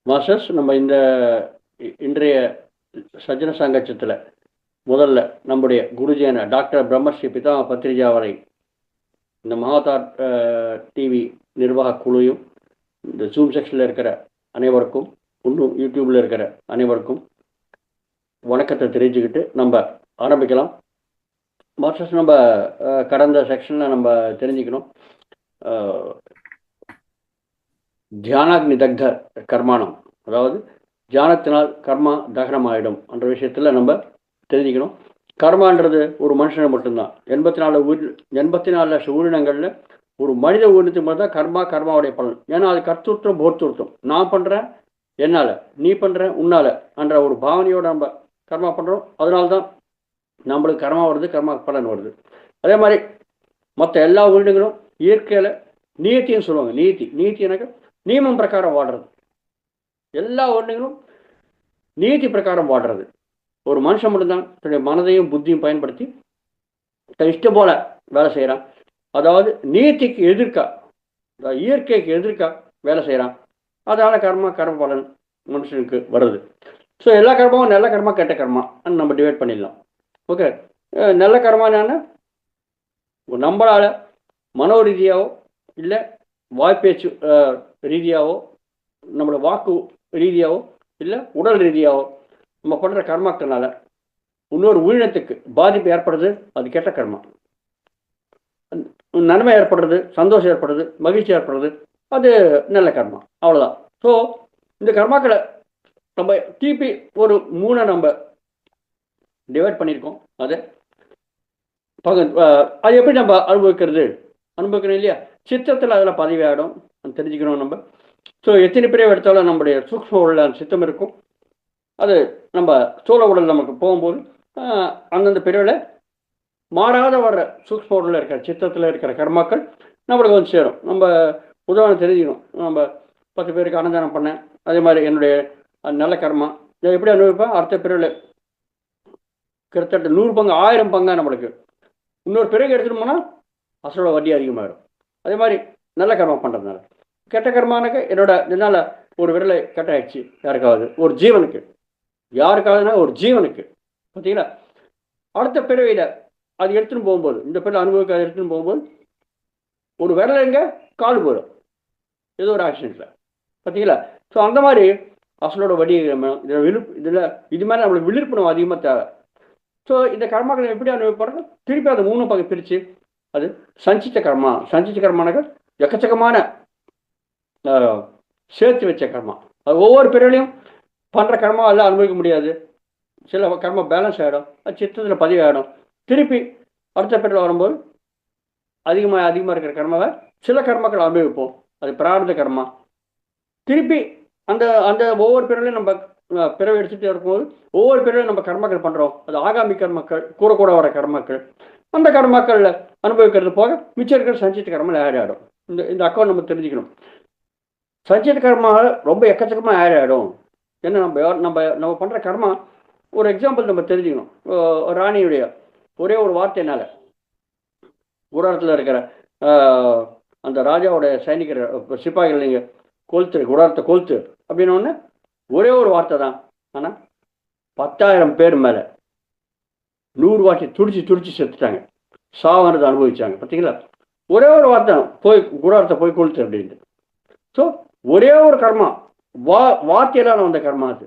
Masters நம்ம இன்றைய சஜ்ஜன சங்கச்சத்தில் முதல்ல நம்முடைய குருஜியான டாக்டர் பிரம்மஸ்ரீ பிதா பத்ரிஜா அவரை இந்த மகாதார் டிவி நிர்வாக குழுவையும் இந்த ஜூம் செக்ஷனில் இருக்கிற அனைவருக்கும் இன்னும் யூடியூப்பில் இருக்கிற அனைவருக்கும் வணக்கத்தை தெரிஞ்சுக்கிட்டு நம்ம ஆரம்பிக்கலாம். மாஸ்டர்ஸ் நம்ம கடந்த செக்ஷனில் நம்ம தெரிஞ்சுக்கணும் தியானாக்னி தக்த கர்மானம், அதாவது தியானத்தினால் கர்மா தகனம் ஆகிடும் என்ற விஷயத்தில் நம்ம தெரிஞ்சுக்கணும். கர்மான்றது ஒரு மனுஷனை மட்டும்தான். 84 லட்சம் உயிரினங்களில் ஒரு மனித உயிரினத்துக்கு மட்டும் தான் கர்மாவுடைய பலன். ஏன்னா அது கர்த்தூர்த்தம் போர்த்தூர்த்தம். நான் பண்ணுறேன் என்னால், நீ பண்ணுற உன்னால் என்ற ஒரு பாவனையோடு நம்ம கர்மா பண்ணுறோம். அதனால்தான் நம்மளுக்கு கர்மா வருது, கர்மா பலன் வருது. அதே மாதிரி மற்ற எல்லா உயிரினங்களும் இயற்கையில் நீதின்னு சொல்லுவாங்க. நீதி எனக்கு நியமம் பிரகாரம் வாடுறது. எல்லா உயிரினங்களும் நீதி பிரகாரம் வாடுறது. ஒரு மனுஷன் மட்டும்தான் தன்னுடைய மனதையும் புத்தியும் பயன்படுத்தி இஷ்டம் போல வேலை செய்கிறான். அதாவது நீதிக்கு எதிர்க்கா, இயற்கைக்கு எதிர்க்கா வேலை செய்கிறான். அதனால கர்ம பலன் மனுஷனுக்கு வருது. ஸோ எல்லா கர்மாவும் நல்ல கர்மா கெட்ட கர்மா நம்ம டிவைட் பண்ணிடலாம். ஓகே, நல்ல கர்மா என்னன்னா நம்மளால் மனோ ரீதியாவோ இல்லை வாய்ப்பேச்சு ரீதியாவோ, நம்மளோட வாக்கு ரீதியாவோ இல்லை உடல் ரீதியாவோ நம்ம பண்ணுற கர்மாக்கள்னால இன்னொரு உயிரினத்துக்கு பாதிப்பு ஏற்படுறது, அது கெட்ட கர்மா. நன்மை ஏற்படுறது, சந்தோஷம் ஏற்படுறது, மகிழ்ச்சி ஏற்படுறது, அது நல்ல கர்மா. அவ்வளோதான். ஸோ இந்த கர்மாக்களை நம்ம டிபி ஒரு 3 நம்ம டிவைட் பண்ணியிருக்கோம். அது எப்படி நம்ம அனுபவிக்கணும் இல்லையா? சித்தத்தில் அதில் பதிவாயிடும், தெரிஞ்சுக்கணும் நம்ம. ஸோ எத்தனை பிரிவு எடுத்தாலும் நம்முடைய சூக்ஷ்ம உள்ள சித்தம் இருக்கும். அது நம்ம ஸ்தூல உடல் நமக்கு போகும்போது அந்தந்த பிரிவில் மாறாத வர்ற சூக்ஷ்ம உடலில் இருக்கிற சித்தத்தில் இருக்கிற கர்மாக்கள் நம்மளுக்கு வந்து சேரும். நம்ம உதாரணம் தெரிஞ்சுக்கணும். நம்ம 10 பேருக்கு அன்னதானம் பண்ணேன், அதே மாதிரி என்னுடைய நல்ல கர்மா நான் எப்படி அனுபவிப்பேன்? அடுத்த பிரிவில் கிட்டத்தட்ட 100 பங்கு 1000 பங்கா நம்மளுக்கு இன்னொரு பிறகு எடுத்துகிட்டு போனால் அசலோட வட்டி அதிகமாகிடும். அதே மாதிரி நல்ல கர்மா பண்ணுறதுனால. கெட்ட கர்மானாக்க என்னால் ஒரு விரலை கெட்ட ஆயிடுச்சு, யாருக்காவது ஒரு ஜீவனுக்கு, யாருக்காவதுனா ஒரு ஜீவனுக்கு, பார்த்தீங்களா? அடுத்த பிறவியில் அது எடுத்துன்னு போகும்போது, இந்த பிறகு அனுபவிக்க எடுத்துன்னு போகும்போது ஒரு விரல் எங்கே கால் போயிடும் ஏதோ ஒரு ஆக்சிடென்ட்டில், பார்த்தீங்களா? ஸோ அந்த மாதிரி அசலோட வட்டி இதில் இது மாதிரி நம்மளுக்கு விழிப்புணர்வு அதிகமாக தேவை. ஸோ இந்த கர்மாக்களை எப்படி அனுபவிப்படுறது? திருப்பி அதை 3 பங்கு பிரித்து அது சஞ்சித்த கர்மானாக்க எக்கச்சக்கமான சேர்த்து வச்ச கர்மா. அது ஒவ்வொரு பிறவிலையும் பண்ணுற கர்மா எல்லாம் அனுபவிக்க முடியாது. சில கர்மா பேலன்ஸ் ஆகிடும், அது சித்தத்தில் பதிவாகிடும். திருப்பி அடுத்த பிறவில் வரும்போது அதிகமாக இருக்கிற கர்மாவை சில கர்மாக்கள் அனுபவிப்போம். அது பிரார்த்த கர்மா. திருப்பி அந்த அந்த ஒவ்வொரு பிறவிலையும் நம்ம பிறவை எடுத்துகிட்டே இருக்கும்போது ஒவ்வொரு பிறவிலையும் நம்ம கர்மாக்கள் பண்ணுறோம். அது ஆகாமி கர்மாக்கள், கூட வர கர்மாக்கள். அந்த கர்மாக்களில் அனுபவிக்கிறது போக மிச்சம் இருக்கிற சஞ்சித்த கர்மா ஆட் ஆகிடும். இந்த அக்கௌண்ட் நம்ம தெரிஞ்சுக்கணும். சஞ்சித்த கர்மா ரொம்ப எக்கச்சக்கமாக ஆட் ஆகிடும். ஏன்னா நம்ம பண்ணுற கர்மா, ஒரு எக்ஸாம்பிள் நம்ம தெரிஞ்சுக்கணும். ராணியுடைய ஒரே ஒரு வார்த்தையினால குடாரத்தில் இருக்கிற அந்த ராஜாவோட சைனிகர் சிப்பாய்கள் நீங்கள் குடாரத்தை கொளுத்து அப்படின்னோடனே ஒரே ஒரு வார்த்தை தான். ஆனால் 10,000 பேர் மேலே 100 வாட்டி துடிச்சு செத்துட்டாங்க, சாவனது அனுபவிச்சாங்க. பார்த்தீங்களா? ஒரே ஒரு வார்த்தை, போய் குடாரத்தை போய் கொளுத்து அப்படின்ட்டு. ஸோ ஒரே ஒரு கர்மா, வார்த்தையிலான வந்த கர்மா அது.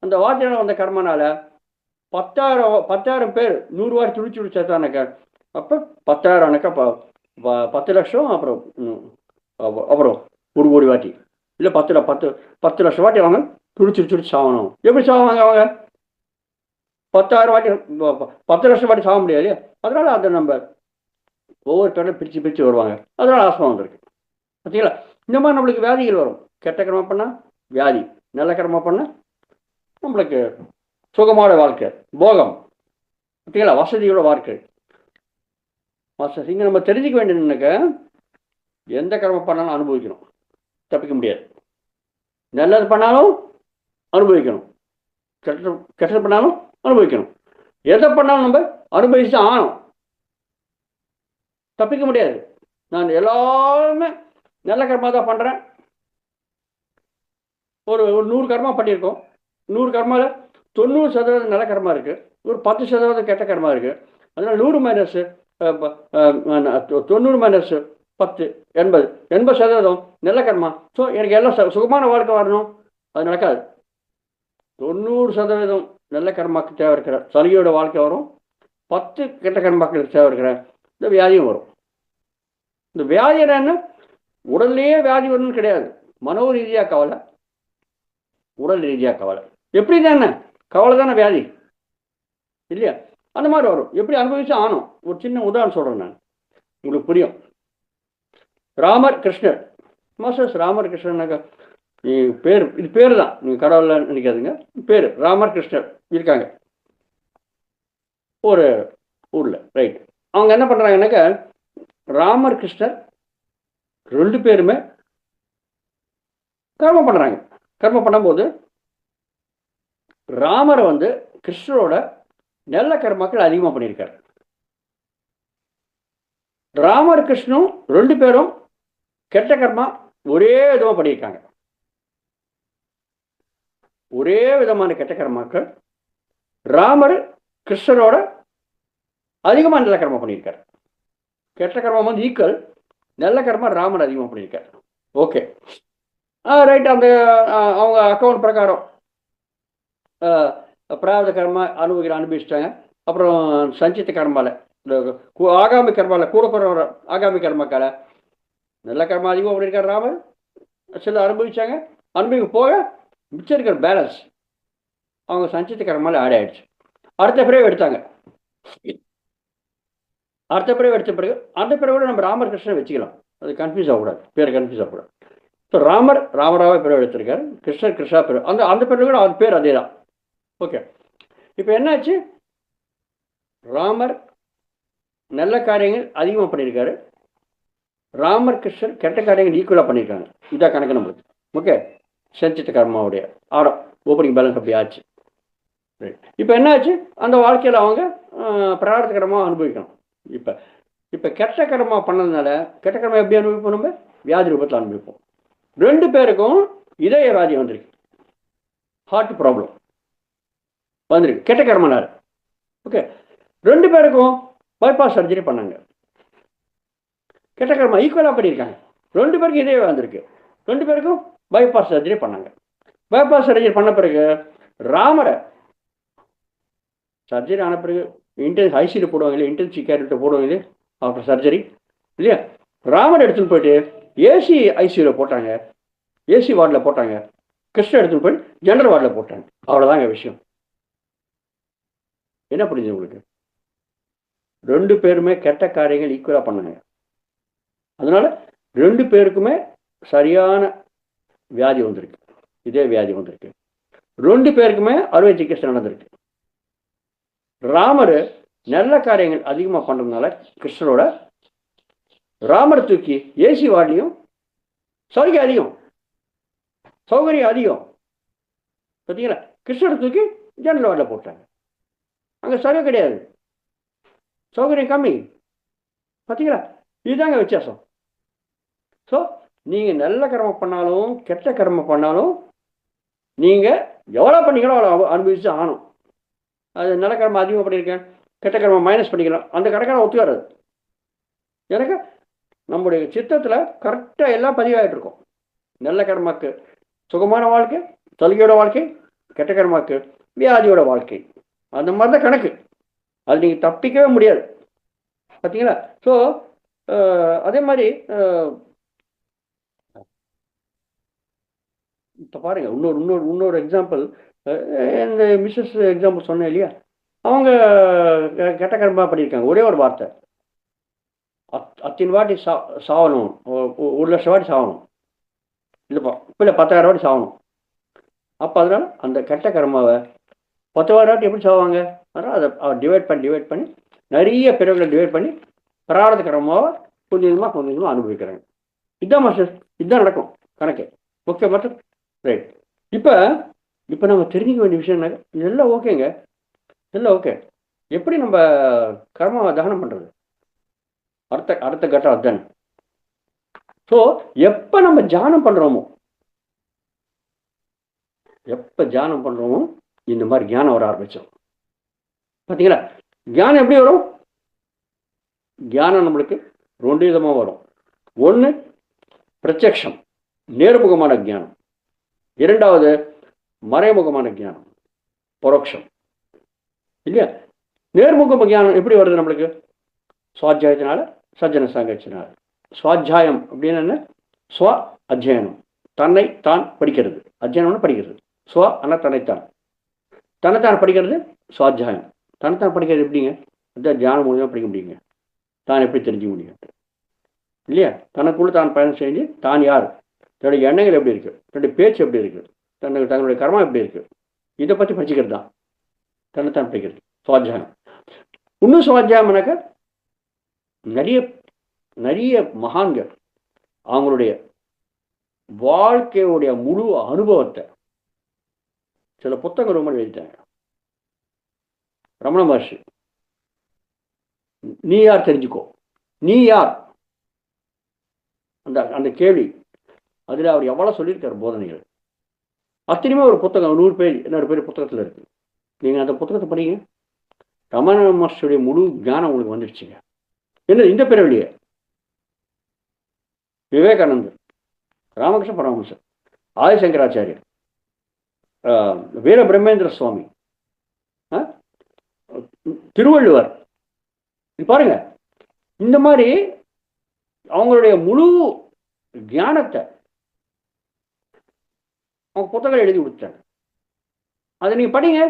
அந்த வார்த்தையில வந்த கர்மனால 10,000 பேர் 100 வாட்டி துடிச்சு சேர்த்தானாக்க, அப்போ 10,000 10 லட்சம், அப்புறம் 1 கோடி வாட்டி, இல்லை 10 லட்சம் வாட்டி அவங்க துடிச்சு சாகணும். எப்படி சாவாங்க அவங்க? 10,000 வாட்டி 10 லட்சம் வாட்டி சாக முடியாது. அதனால அதை நம்ம ஒவ்வொரு பேரும் பிரித்து வருவாங்க. அதனால ஆஸ்மா வந்திருக்கு. பார்த்தீங்களா? இந்த மாதிரி நம்மளுக்கு வியாதிகள் வரும். கெட்ட கர்மா பண்ணால் வியாதி, நல்ல கர்மா பண்ணால் நம்மளுக்கு சுகமான வாழ்க்கை, போகம், பார்த்தீங்களா? வசதியோட வாழ்க்கை. இங்கே நம்ம தெரிஞ்சுக்க வேண்டியதுனாக்க, எந்த கர்மம் பண்ணாலும் அனுபவிக்கணும், தப்பிக்க முடியாது. நல்லது பண்ணாலும் அனுபவிக்கணும், கெட்டது பண்ணாலும் அனுபவிக்கணும். எதை பண்ணாலும் நம்ம அனுபவிச்சு ஆகணும், தப்பிக்க முடியாது. நான் எல்லாருமே நல்ல கர்மா தான் பண்ணுறேன், ஒரு ஒரு 100 கர்மா பண்ணியிருக்கோம். 100 கர்மாவில் 90% நல்ல கர்மா இருக்குது, ஒரு 10% கெட்ட கர்மா இருக்குது. அதனால் 100 மைனஸ் 90 மைனஸ் 10 80 80% நல்ல கர்மா. ஸோ எனக்கு எல்லாம் சுகமான வாழ்க்கை வரணும், அது நடக்காது. 90% நல்ல கர்மாக்கு தேவை இருக்கிற சலுகையோட வாழ்க்கை வரும், 10 கெட்ட கர்மாக்களுக்கு தேவை இருக்கிற இந்த வியாதியும் வரும். இந்த வியாதி என்னன்னா உடல்லையே வியாதி வரணும்னு கிடையாது, மனோ ரீதியாக கவலை, உடல் ரீதியாக கவலை. எப்படி தானே கவலை தானே வியாதி இல்லையா? அந்த மாதிரி வரும். எப்படி அனுபவிச்சு ஆனும். ஒரு சின்ன உதாரணம் சொல்கிறேன் நான், உங்களுக்கு புரியும். ராமர் கிருஷ்ணர், மாஸ்டர்ஸ் ராமர் கிருஷ்ணனாக்கா பேர், இது பேர் தான், நீங்கள் கடவுள நினைக்காதுங்க, பேர் ராமர் கிருஷ்ணர் இருக்காங்க ஒரு ஊரில், ரைட். அவங்க என்ன பண்ணுறாங்கன்னாக்கா, ராமர் கிருஷ்ணர் 2 பேருமே கர்மம் பண்ணுறாங்க. கர்மம் பண்ணும்போது ராமரை கிருஷ்ணரோட நல்ல கர்மாக்கள் அதிகமாக பண்ணியிருக்காரு. ராமர் கிருஷ்ணனும் 2 பேரும் கெட்ட கர்மா ஒரே விதமாக பண்ணியிருக்காங்க. ஒரே விதமான கெட்ட கர்மாக்கள் ராமர் கிருஷ்ணரோட அதிகமாக நல்ல கர்மா பண்ணியிருக்காரு. கெட்ட கர்மா ஈக்குவல், நல்ல கர்மா ராமர் அதிகமாக பண்ணியிருக்காரு. Okay, right. அந்த அவங்க அக்கௌண்ட் பிரகாரம் பிராரத கர்மா அனுபவிச்சிட்டாங்க. அப்புறம் சஞ்சித்த கர்மாவில், ஆகாமி கர்மாவில் கூட போகிற ஆகாமி கர்மாக்கால நல்ல கர்மா அதிகமாக பண்ணியிருக்காரு ராமர். சில அனுபவிச்சாங்க. அனுபவிக்க போக மிச்சம் இருக்கிற பேலன்ஸ் அவங்க சஞ்சித்த கர்மாவில் ஆட் ஆகிடுச்சு. அடுத்த பிறகு எடுத்தாங்க. அடுத்த பிறகு எடுத்த பிறகு அந்த பிறகு நம்ம ராமர் கிருஷ்ணன் வச்சுக்கலாம், அது கன்ஃபியூஸ் ஆகக்கூடாது, பேர் கன்ஃபியூஸ் ஆகக்கூடாது. ஸோ ராமர் ராமராவே பிறகு எடுத்திருக்காரு, கிருஷ்ணர் கிருஷ்ணா பிறகு, அந்த பிறகு கூட அது பேர் அதே தான். ஓகே, இப்போ என்னாச்சு, ராமர் நல்ல காரியங்கள் அதிகமாக பண்ணியிருக்காரு, ராமர் கிருஷ்ணர் கெட்ட காரியங்கள் ஈக்குவலாக பண்ணியிருக்காங்க. இதான் கணக்கு நம்மளுக்கு. ஓகே, சஞ்சித்த கர்மாவுடைய ஆடம் ஓப்பனிங் பேலன்ஸ் அப்படி ஆச்சு. இப்போ என்னாச்சு, அந்த வாழ்க்கையில் அவங்க பிரார்த்த கர்மாவை அனுபவிக்கணும். இப்போ கெட்ட கர்மா பண்ணதுனால, கெட்ட கர்மா எப்படி அனுபவிப்போம், நம்ம வியாதி ரூபத்தில் அனுபவிப்போம். 2 பேருக்கும் இதய வியாதி வந்திருக்கு, ஹார்ட் ப்ராப்ளம் வந்திருக்கு கெட்ட கர்மனால. ஓகே, 2 பேருக்கும் பைபாஸ் சர்ஜரி பண்ணாங்க. கெட்ட கர்மா ஈக்குவலாக பண்ணியிருக்காங்க. 2 பேருக்கும் இதே வந்திருக்கு, 2 பேருக்கும் பைபாஸ் சர்ஜரி பண்ணாங்க. பைபாஸ் சர்ஜரி பண்ண பிறகு ராமரை சர்ஜரி ஆன பிறகு ஐசியில் போடுவாங்க இல்லையா, இன்டென்சிவ் கேர் போடுவாங்க இல்லையா ஆஃப்டர் சர்ஜரி இல்லையா. ராமரை எடுத்துன்னு போயிட்டு ஏசி ஐசியூவில் போட்டாங்க, ஏசி வார்டில் போட்டாங்க. கிருஷ்ணன் எடுத்துன்னு போய் ஜெனரல் வார்டில் போட்டாங்க. அவ்வளோதாங்க விஷயம். என்ன புரியுது உங்களுக்கு? 2 பேருமே கெட்ட காரியங்கள் ஈக்குவலாக பண்ணாங்க. அதனால 2 பேருக்குமே சரியான வியாதி வந்திருக்கு, இதே வியாதி வந்திருக்கு. 2 பேருக்குமே அறுவை சிகிச்சை நடந்திருக்கு. ராமர் நல்ல காரியங்கள் அதிகமாக பண்ணுறதுனால கிருஷ்ணரோட ராமர் தூக்கி ஏசி வார்டிலையும் சௌகரியம் அதிகம், சௌகரியம் அதிகம். பார்த்தீங்களா, கிருஷ்ணரை தூக்கி ஜெனரல் வார்டில் போட்டாங்க. அங்கே சரியாக கிடையாது, சௌகரியம் கம்மி. பார்த்தீங்களா, இதுதாங்க வித்தியாசம். ஸோ நீங்கள் நல்ல கர்மம் பண்ணாலும் கெட்ட கர்மம் பண்ணாலும் நீங்கள் எவ்வளோ பண்ணீங்களோ அவ்வளோ அனுபவிச்சு ஆகணும். அது நல்ல கர்மம் அதிகமாக பண்ணியிருக்கேன், கெட்ட கர்மம் மைனஸ் பண்ணிக்கலாம், அந்த கணக்கான ஒத்துக்காது. எனக்கு நம்முடைய சித்தத்தில் கரெக்டாக எல்லாம் பதிவாகிட்டு இருக்கும். நல்ல கர்மாக்கு சுகமான வாழ்க்கை, சலுகையோட வாழ்க்கை, கெட்ட கர்மாக்கு வியாதியோட வாழ்க்கை. அந்த மாதிரி தான் கணக்கு, அது நீங்கள் தப்பிக்கவே முடியாது. பார்த்தீங்களா? ஸோ அதே மாதிரி இப்போ பாருங்கள், இன்னொரு எக்ஸாம்பிள். இந்த மிஸ்ஸஸ் எக்ஸாம்பிள் சொன்னேன் இல்லையா, அவங்க கெட்ட கர்மா பண்ணியிருக்காங்க. ஒரே ஒரு வார்த்தை, அத்தின் வாட்டி சாவணும், 1,00,000 வாட்டி சாகணும், இல்லைப்பா இல்லை 10,000 வாட்டி சாகணும். அப்போ அதனால் அந்த கெட்ட கர்மாவை 10,000 வாட்டி எப்படி சாவாங்க? அதனால் அதை டிவைட் பண்ணி நிறைய பிறகுகளை டிவைட் பண்ணி பிராரத கர்மாவை கொஞ்சமாக அனுபவிக்கிறாங்க. இதுதான் மாஸ்டர், இதுதான் நடக்கும் கணக்கு. Okay master, right. இப்போ நம்ம தெரிஞ்சுக்க வேண்டிய விஷயம் என்ன, இதெல்லாம் ஓகேங்க, இதெல்லாம் ஓகே. எப்படி நம்ம கர்மாவை தகனம் பண்ணுறது? அடுத்த கட்டம் அதுதானே. ஸோ எப்போ நம்ம தியானம் பண்ணுறோமோ, எப்போ தியானம் பண்ணுறோமோ இந்த மாதிரி ஞானம் வர ஆரம்பிச்சோம். பார்த்தீங்களா? ஞானம் எப்படி வரும்? ஞானம் நம்மளுக்கு 2 விதமாக வரும். ஒன்று பிரத்யக்ஷம், நேர்முகமான ஞானம். 2வது மறைமுகமான ஞானம், பரோட்சம். இல்லையா? நேர்முக ஞானம் எப்படி வருது நம்மளுக்கு? சுவாத்தியாயத்தினால, சஜ்ஜன சாங்கத்தினால. சுவாத்தியாயம் அப்படின்னு என்ன? ஸ்வ அத்தியனம், தன்னை தான் படிக்கிறது. அத்தியனம்னு படிக்கிறது. ஸ்வ ஆனால் தன்னைத்தான், தன்னைத்தான் படிக்கிறது சுவாத்தியாயம். தன்னைத்தான் படிக்கிறது எப்படிங்க? அதுதான் தியானம் மூலியமாக படிக்க முடியுங்க. தான் எப்படி தெரிஞ்சுக்க முடியும் இல்லையா? தனக்குள்ள தான் பயணம் செஞ்சு தான் யார், தன்னுடைய எண்ணங்கள் எப்படி இருக்கு, தன்னுடைய பேச்சு எப்படி இருக்கு, தங்களுடைய கர்மா எப்படி இருக்கு, இதை பற்றி படிச்சுக்கிறது தான் தன்னைத்தான் படிக்கிறது சுவாத்தியாயம். இன்னும் சுவாத்தியாயம்னாக்க நிறைய நிறைய மகான்கள் அவங்களுடைய வாழ்க்கையுடைய முழு அனுபவத்தை சில புத்தகங்கள் ரொம்ப எழுதிட்டாங்க. ரமண மகர்ஷி நீ யார் தெரிஞ்சுக்கோ, நீ யார், அந்த அந்த கேள்வி அதில் அவர் எவ்வளோ சொல்லியிருக்காரு போதனைகள். அத்தனையுமே ஒரு புத்தகம் 100 பேஜ் 200 பேர் புத்தகத்தில் இருக்கு. நீங்கள் அந்த புத்தகத்தை படிங்க. ரமண மகர்ஷியுடைய முழு ஞானம் உங்களுக்கு வந்துடுச்சுங்க. என்ன இந்த பிறவிலேயே விவேகானந்தர், ராமகிருஷ்ண பரமஹம்சர், ஆதிசங்கராச்சாரியர், வீர பிரம்மேந்திர சுவாமி, திருவள்ளுவர், பாருங்க இந்த மாதிரி அவங்களுடைய முழு ஞானத்தை அவங்க புத்தகம் எழுதி கொடுத்தாங்க. அதை நீங்க படிங்க.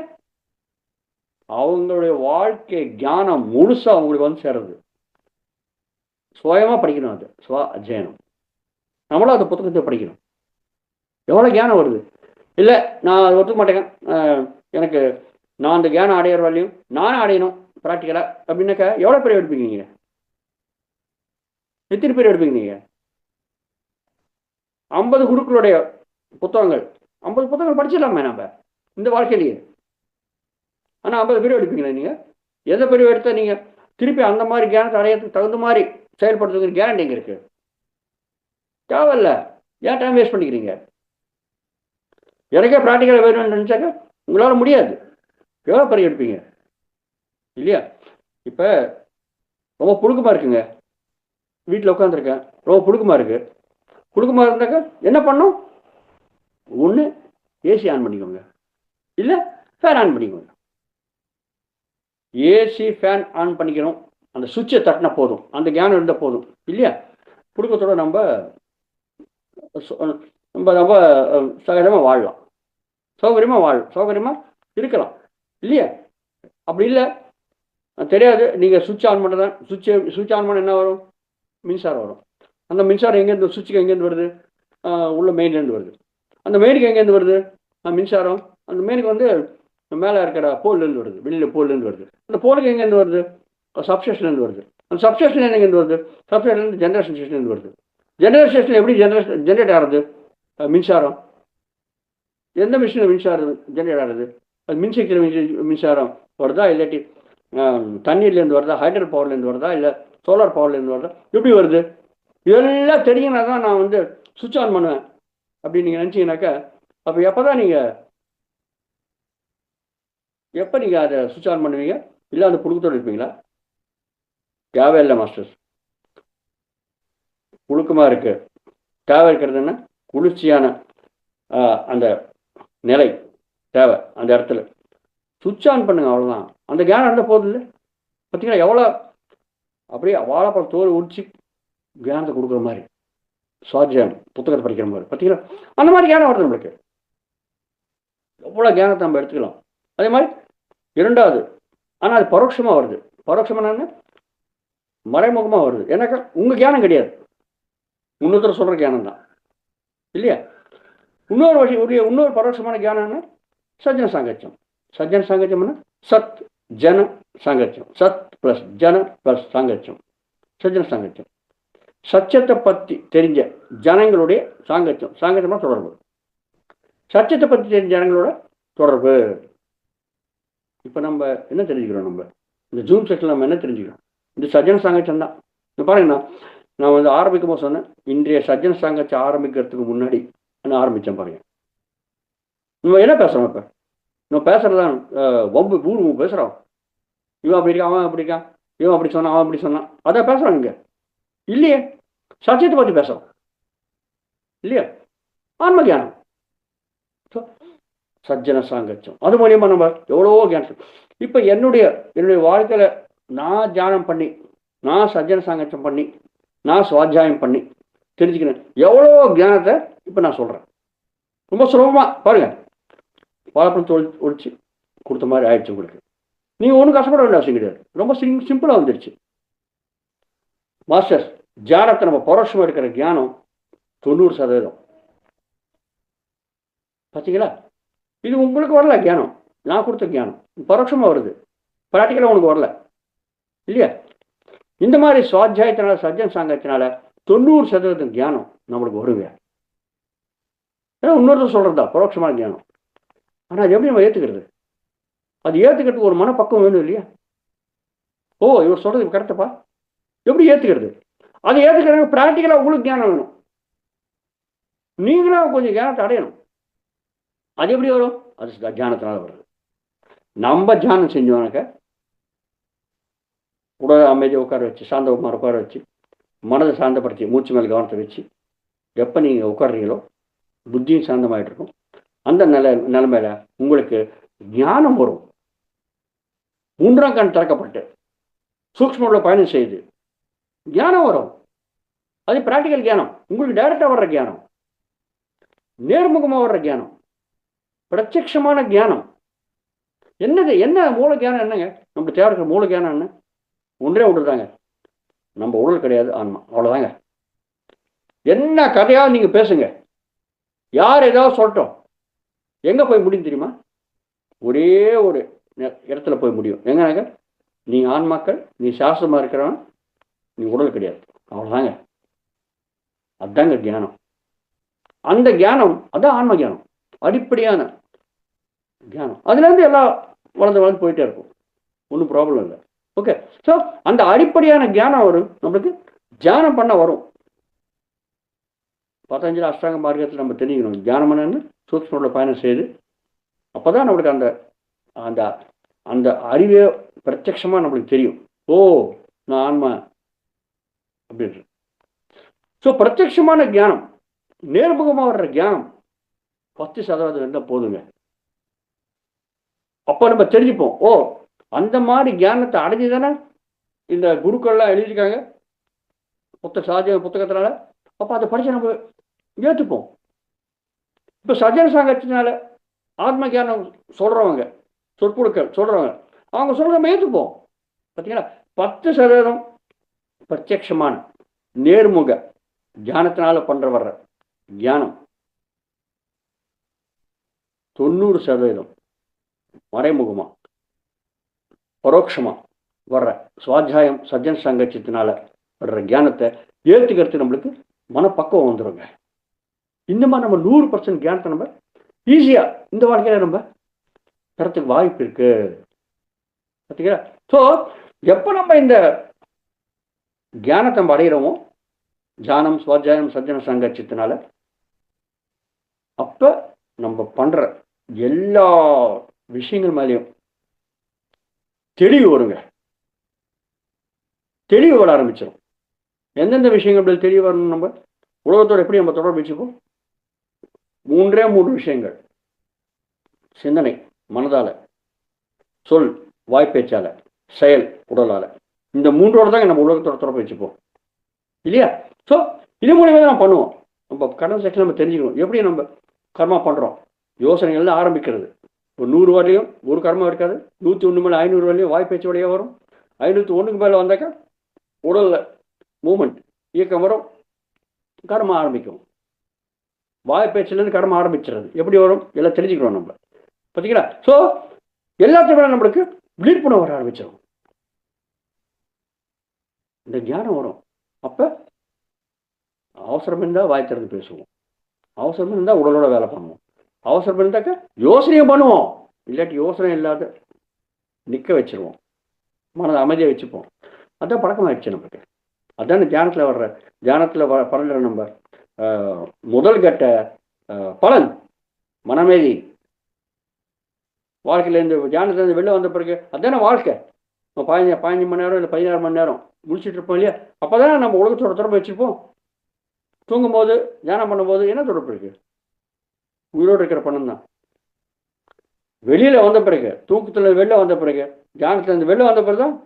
அவங்களுடைய வாழ்க்கை ஞானம் முழுசா அவங்களுக்கு வந்து சேருது. சுயமா படிக்கணும். அது சுவ அத்தியனம். நம்மளும் அந்த புத்தகத்தை படிக்கணும். எவ்வளவு ஞானம் வருது. இல்லை நான் அதை ஒத்துக்க மாட்டேங்க, எனக்கு நான் அந்த ஞானம் அடையிற வரையும் நானும் அடையணும் ப்ராக்டிக்கலா அப்படின்னாக்கா எவ்வளோ பேர் எடுப்பீங்க நீங்க? எத்தனை பேர் எடுப்பீங்க நீங்க? 50 குருக்களுடைய புத்தகங்கள், 50 புத்தகங்கள் படிச்சிடலாமே நம்ம இந்த வாழ்க்கையிலேயே. ஆனால் 50 பேர் எடுப்பீங்களா நீங்க? எந்த பேர் எடுத்தா நீங்க திருப்பி அந்த மாதிரி ஞானத்தை அடையிறதுக்கு தகுந்த மாதிரி செயல்படுறதுக்கு கேரண்டி எங்க இருக்கு? தேவையில்ல. ஏன் டைம் வேஸ்ட் பண்ணிக்கிறீங்க? எனக்கே ப்ராக்டிக்கலாக வேணும்னு நினச்சாக்க உங்களால் முடியாது. எவ்வளோ பேர் எடுப்பீங்க இல்லையா? இப்போ ரொம்ப புழுக்கமாக இருக்குங்க, வீட்டில் உட்காந்துருக்கேன், ரொம்ப புழுக்கமாக இருக்குது. புழுக்கமாக இருந்தாக்கா என்ன பண்ணும்? ஒன்று ஏசி ஆன் பண்ணிக்கோங்க, இல்லை ஃபேன் ஆன் பண்ணிக்கோங்க. ஏசி ஃபேன் ஆன் பண்ணிக்கணும். அந்த சுவிட்சை தட்டினா போதும், அந்த ஞானம் இருந்தால் போதும் இல்லையா? புழுக்கத்தோட நம்ம நம்ம ரொம்ப சகஜமாக வாழலாம், சௌகரியமாக இருக்கலாம் இல்லையா? அப்படி இல்லை தெரியாது, நீங்கள் சுவிட்ச் ஆன் பண்ண தான். சுவிட்ச் ஆன் பண்ண என்ன வரும்? மின்சாரம் வரும். அந்த மின்சாரம் எங்கேருந்து, சுவிட்சுக்கு எங்கேருந்து வருது? உள்ள மெயின்லேருந்து வருது. அந்த மெயினுக்கு எங்கேருந்து வருது மின்சாரம்? அந்த மெயினுக்கு வந்து மேலே இருக்கிற போல்லேருந்து வருது, வெளியில் போல்லேருந்து வருது. அந்த போலுக்கு எங்கேருந்து வருது? சப்ஸ்டேஷன்லேருந்து வருது. அந்த சப்ஸ்டேஷன் எங்கேருந்து வருது? சப்ஸ்டேஷன்லேருந்து ஜென்ரேஷன் ஸ்டேஷன்லேருந்து வருது. ஜென்ரேஷன் ஸ்டேஷன் எப்படி ஜென்ரேட் ஆகிறது மின்சாரம்? எந்த மிஷினில் மின்சாரம் ஜென்ரேட் ஆகுது? அது மின்சக்தியில் மின்சாரம் வருதா, இல்லாட்டி தண்ணீர்லேருந்து வருதா, ஹைட்ரோ பவர்லேருந்து வருதா, இல்லை சோலார் பவர்லேருந்து வருதா, எப்படி வருது? இதெல்லாம் தெரியுங்கன்னா தான் நான் வந்து சுவிட்ச் ஆன் பண்ணுவேன் அப்படின்னு நீங்கள் நினச்சிங்கனாக்கா, அப்போ எப்போ நீங்கள் அதை சுவிட்ச் ஆன் பண்ணுவீங்க? இல்லை அந்த புழுக்கத்தோடு இருப்பீங்களா? தேவையில்லை மாஸ்டர்ஸ். புழுக்கமாக இருக்கு, தேவை இருக்கிறது என்ன? குளிர்ச்சியான அந்த நிலை தேவை. அந்த இடத்துல சுவிட்ச் ஆன் பண்ணுங்க, அவ்வளோதான். அந்த ஞானம் இருந்தால் போதும் இல்லை? பார்த்தீங்களா எவ்வளோ அப்படியே வாழைப்பழம் தோல் உடிச்சு ஞானத்தை கொடுக்குற மாதிரி, சுவாத்தியாயம் புத்தகத்தை படிக்கிற மாதிரி. பார்த்தீங்களா அந்த மாதிரி ஞானம் வருது நம்மளுக்கு. எவ்வளோ ஞானத்தை நம்ம எடுத்துக்கலாம். அதே மாதிரி 2வது, ஆனால் அது பரோட்சமாக வருது. பரோட்சமான மறைமுகமாக வருது. ஏன்னாக்கா உங்கள் ஞானம் கிடையாது, இன்னொருத்தர் சொல்கிற ஞானம் தான் இல்லையா? இன்னொரு பரோட்சமான ஞானம்னா சஜ்ஜன சாங்கத்தியம். சஜ்ஜன சாங்கத்தியம்னா சத் ஜன சாங்கத்தியம். சத் ப்ளஸ் ஜன ப்ளஸ் சாங்கத்தியம், சஜ்ஜன சாங்கத்தியம். சத்தியத்தை பற்றி தெரிஞ்ச ஜனங்களுடைய சாங்கத்தியம். சாங்கத்தியமாக தொடர்பு. சத்தியத்தை பற்றி தெரிஞ்ச ஜனங்களோட தொடர்பு. இப்போ நம்ம என்ன தெரிஞ்சுக்கிறோம்? நம்ம இந்த ஜூம் செட்டில் நம்ம என்ன தெரிஞ்சுக்கிறோம்? இந்த சஜ்ஜன சாங்கத்தியம் தான். இப்போ பாருங்கண்ணா, நான் வந்து ஆரம்பிக்கும் போது சொன்னேன், இன்றைய சஜ்ஜன சாங்கத்தை ஆரம்பிக்கிறதுக்கு முன்னாடி நான் ஆரம்பித்தேன் பாருங்க. நம்ம என்ன பேசுகிறோம் இப்போ? நம்ம பேசுகிறதான் வம்பு ஊர் பேசுகிறோம். இவன் அப்படி இருக்கான், அவன் அப்படி இருக்கான், இவன் அப்படி சொன்னான், அவன் அப்படி சொன்னான், அதான் பேசுகிறான் இங்கே இல்லையே. சத்தியத்தை பற்றி பேசுகிறோம் இல்லையா? ஆன்ம தியானம், சஜ்ஜன சாங்கச்சம், அது மூலியமாக நம்ம எவ்வளவோ தியானம். இப்போ என்னுடைய வாழ்க்கையில் நான் தியானம் பண்ணி, நான் சஜ்ஜன சாங்கச்சம் பண்ணி, நான் சுவாத்தியாயம் பண்ணி தெரிஞ்சுக்கிறேன் எவ்வளோ தியானத்தை இப்போ நான் சொல்கிறேன். ரொம்ப சுலபமாக பாருங்கள், வாழைப்பழம் ஒழிச்சு கொடுத்த மாதிரி ஆயிடுச்சு உங்களுக்கு. நீங்கள் ஒன்றும் கஷ்டப்பட வேண்டிய அவசியம் கிடையாது, ரொம்ப சிம்பிளாக வந்துடுச்சு. மாஸ்டர்ஸ், தியானத்தை நம்ம பரோட்சமாக இருக்கிற தியானம் 90%. பார்த்தீங்களா? இது உங்களுக்கு வரல தியானம், நான் கொடுத்த தியானம் பரோட்சமாக வருது, ப்ராக்டிக்கலாக உனக்கு வரல இல்லையா? இந்த மாதிரி சுவாத்தியாயத்தினால, சஜ்ஜன சாங்கத்தினால 90% தியானம் நம்மளுக்கு வருங்க. ஏன்னா இன்னொருத்தர் சொல்கிறதா பரோட்சமான தியானம். ஆனால் அது எப்படி நம்ம ஏற்றுக்கிறது? அது ஏற்றுக்கிறதுக்கு ஒரு மனப்பக்குவம் வேணும் இல்லையா? ஓ, இவர் சொல்கிறது கரெக்டப்பா, எப்படி ஏற்றுக்கிறது? அதை ஏற்றுக்கிறது ப்ராக்டிக்கலாக உங்களுக்கு தியானம் வேணும். நீங்களும் கொஞ்சம் தியானத்தை அடையணும். அது எப்படி வரும்? அது தியானத்தினால வருது. நம்ம தியானம் செஞ்சோனாக்க உடல் அமைதியை உட்கார வச்சு, சாந்தகுமார் உட்கார வச்சு, மனதை சாந்தப்படுத்தி, மூச்சு மேல் கவனத்தை வச்சு, எப்போ நீங்கள் உட்காடுறீங்களோ புத்தியும் சாந்தமாகிட்டு இருக்கும். அந்த நிலைமையில உங்களுக்கு ஞானம் வரும். 3ஆம் கண் திறக்கப்பட்டு சூக்ஷ்ம பயணம் செய்து ஞானம் வரும். அது பிராக்டிக்கல் ஞானம், உங்களுக்கு டைரக்டாக வர்ற ஞானம், நேர்முகமாக வர்ற ஞானம், பிரத்யட்சமான ஞானம். என்னது? என்ன மூல ஞானம்? என்னங்க நம்மளுக்கு தேவை இருக்கிற மூல ஞானம் என்ன? ஒன்றே ஒன்று தாங்க, நம்ம உடல் கிடையாது, ஆன்மா, அவ்வளோதாங்க. என்ன கதையாக நீங்கள் பேசுங்க, யார் ஏதாவது சொல்லட்டும், எங்கே போய் முடியும் தெரியுமா? ஒரே ஒரு இடத்துல போய் முடியும். எங்கனாக்க நீ ஆன்மாக்கள், நீ சாஸ்திரமாக இருக்கிறவன், நீ உடல் கிடையாது, அவ்வளோதாங்க. அதுதாங்க தியானம். அந்த தியானம் அதான் ஆன்ம தியானம், அடிப்படையான தியானம். அதுலேருந்து எல்லாம் வளர்ந்து போயிட்டே இருக்கும், ஒன்றும் ப்ராப்ளம் இல்லை. ஓகே, ஸோ அந்த அடிப்படையான தியானம் வரும் நம்மளுக்கு. தியானம் பண்ண வரும். பதஞ்சலி அஷ்டாங்க மார்க்கத்தில் நம்ம தெரிஞ்சுக்கணும் தியானம் என்னன்னு, சூக்ஷ்ம பயணம் செய்து. அப்போ தான் நம்மளுக்கு அந்த அந்த அந்த அறிவே பிரத்யட்சமாக நம்மளுக்கு தெரியும். ஓ, நான் ஆன்மா அப்படின்ட்டு. ஸோ பிரத்யட்சமான தியானம், நேர்முகமாக வர்ற தியானம் 10% இருந்தால் போதுங்க. அப்போ நம்ம தெரிஞ்சுப்போம், ஓ அந்த மாதிரி தியானத்தை அடைஞ்சு தானே இந்த குருக்கள்லாம் எழுதியிருக்காங்க புத்தகத்தினால. அப்போ அதை படித்து நம்ம ஏற்றுப்போம். இப்போ சஜ்ஜன சாங்கத்தினால ஆத்ம தியானம் சொல்கிறவங்க, சொற்பொருட்கள் சொல்கிறவங்க, அவங்க சொல்கிற நம்ம ஏற்றுப்போம். பார்த்தீங்களா? 10% பிரத்யட்சமான நேர்முக தியானத்தினால வர்ற தியானம், 90% மறைமுகமாக பரோட்சமாக வர்ற சுவாத்தியாயம் சஜ்ஜன சங்கத்தினால வர்ற தியானத்தை ஏற்றுக்கிறது நம்மளுக்கு மனப்பக்குவம் வந்துடுங்க. இந்த மாதிரி நம்ம 100% தியானத்தை நம்ம ஈஸியாக இந்த வாழ்க்கையில் நம்ம தரத்துக்கு வாய்ப்பு இருக்கு. பார்த்தீங்களா? ஸோ எப்போ நம்ம இந்த தியானத்தை நம்ம அடைகிறோமோ, தியானம் சுவாத்தியாயம் சஜ்ஜன சங்கத்தினால, அப்போ நம்ம பண்ணுற எல்லா விஷயங்கள் மேலேயும் தெளிவு வருங்க. தெளிவு வர ஆரம்பிச்சிடும். எந்தெந்த விஷயங்கள் தெளிவு வரணும்? நம்ம உலகத்தோடு எப்படி நம்ம தொடர்பு வச்சுப்போம்? 3 விஷயங்கள்: சிந்தனை மனதால், சொல் வாய்ப்பேச்சால், செயல் உடலால். இந்த 3ஓடு தாங்க நம்ம உலகத்தோட தொடர்பு வச்சுப்போம் இல்லையா? ஸோ இது மூலியமாக தான் நம்ம பண்ணுவோம். நம்ம கடன் செக்ஷன் நம்ம தெரிஞ்சுக்கணும் எப்படி நம்ம கர்மா பண்ணுறோம். யோசனைகள்லாம் ஆரம்பிக்கிறது. ஒரு 100 வரலையும் ஒரு கர்மம் இருக்காது. 101 மேலே 500 வரலையும் வாய்ப்பேச்சு வழியாக வரும். 501க்கு மேலே வந்தாக்கா உடலில் மூமெண்ட், இயக்கம் வரும், கர்மம் ஆரம்பிக்கும். வாய்ப்பேச்சிலேருந்து கர்மம் ஆரம்பிச்சிடுறது. எப்படி வரும் எல்லாம் தெரிஞ்சுக்கிறோம் நம்ம. பார்த்தீங்களா? ஸோ எல்லாத்தையும் மேலே நம்மளுக்கு விழிப்புணர்வு வர ஆரம்பிச்சிடும். இந்த ஞானம் வரும். அப்போ அவசரம் இருந்தால் வாய் திறந்து பேசுவோம், அவசரம் இருந்தால் உடலோட வேலை பண்ணுவோம், அவசரம் இருந்தாக்க யோசனையும் பண்ணுவோம், இல்லாட்டி யோசனை இல்லாத நிற்க வச்சிருவோம், மனதை அமைதியாக வச்சுப்போம். அதான் பழக்கமாகிடுச்சு நம்மளுக்கு. அதான் தியானத்தில் பலன் நம்ம முதல் கட்ட பலன் மனமேதி வாழ்க்கையிலேருந்து தியானத்துலேருந்து வெளில வந்த பிறகு அதுதானே வாழ்க்கை. 15 மணி நேரம் இல்லை 16 மணி நேரம் முடிச்சுட்டு இருப்போம் இல்லையா? அப்போ தானே நம்ம உலகத்தோட தொடர்பு வச்சுருப்போம். தூங்கும்போது தியானம் பண்ணும்போது என்ன தொடர்பு இருக்கு? உயிரோடு இருக்கிற பணம் தான். வெளியில் வந்த பிறகு, தூக்கத்தில் வெளில வந்த பிறகு, தியானத்துலேருந்து வெளில வந்த பிறகு தான்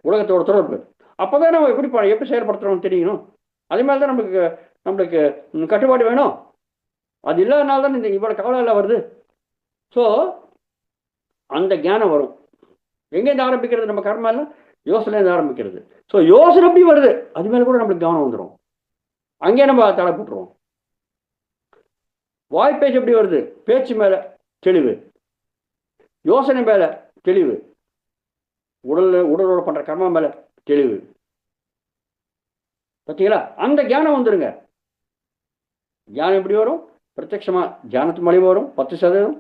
உலகத்தோட தொடர்பு. அப்போ தான் நம்ம எப்படி செயல்படுத்துகிறோம்னு தெரியணும். அதே மாதிரி தான் நம்மளுக்கு கட்டுப்பாடு வேணும். அது இல்லாதனால தான் இந்த இவ்வளோ கவலை எல்லாம் வருது. ஸோ அந்த ஞானம் வரும். எங்கேருந்து ஆரம்பிக்கிறது? நம்ம கர்மா எல்லாம் யோசனையிலேருந்து ஆரம்பிக்கிறது. ஸோ யோசனை எப்படி வருது, அது மேலே கூட நம்மளுக்கு கவனம் வந்துடும். அங்கேயே நம்ம தடை போட்டுருவோம். வாய்ப்பேச்சு எப்படி வருது? பேச்சு மேலே தெளிவு, யோசனை மேலே தெளிவு, உடலோட பண்ணுற கர்மா மேலே தெளிவு. பார்த்தீங்களா? அந்த ஞானம் வந்துருங்க. ஞானம் எப்படி வரும்? பிரத்யட்சமா தியானத்து மூலியமா வரும் 10%,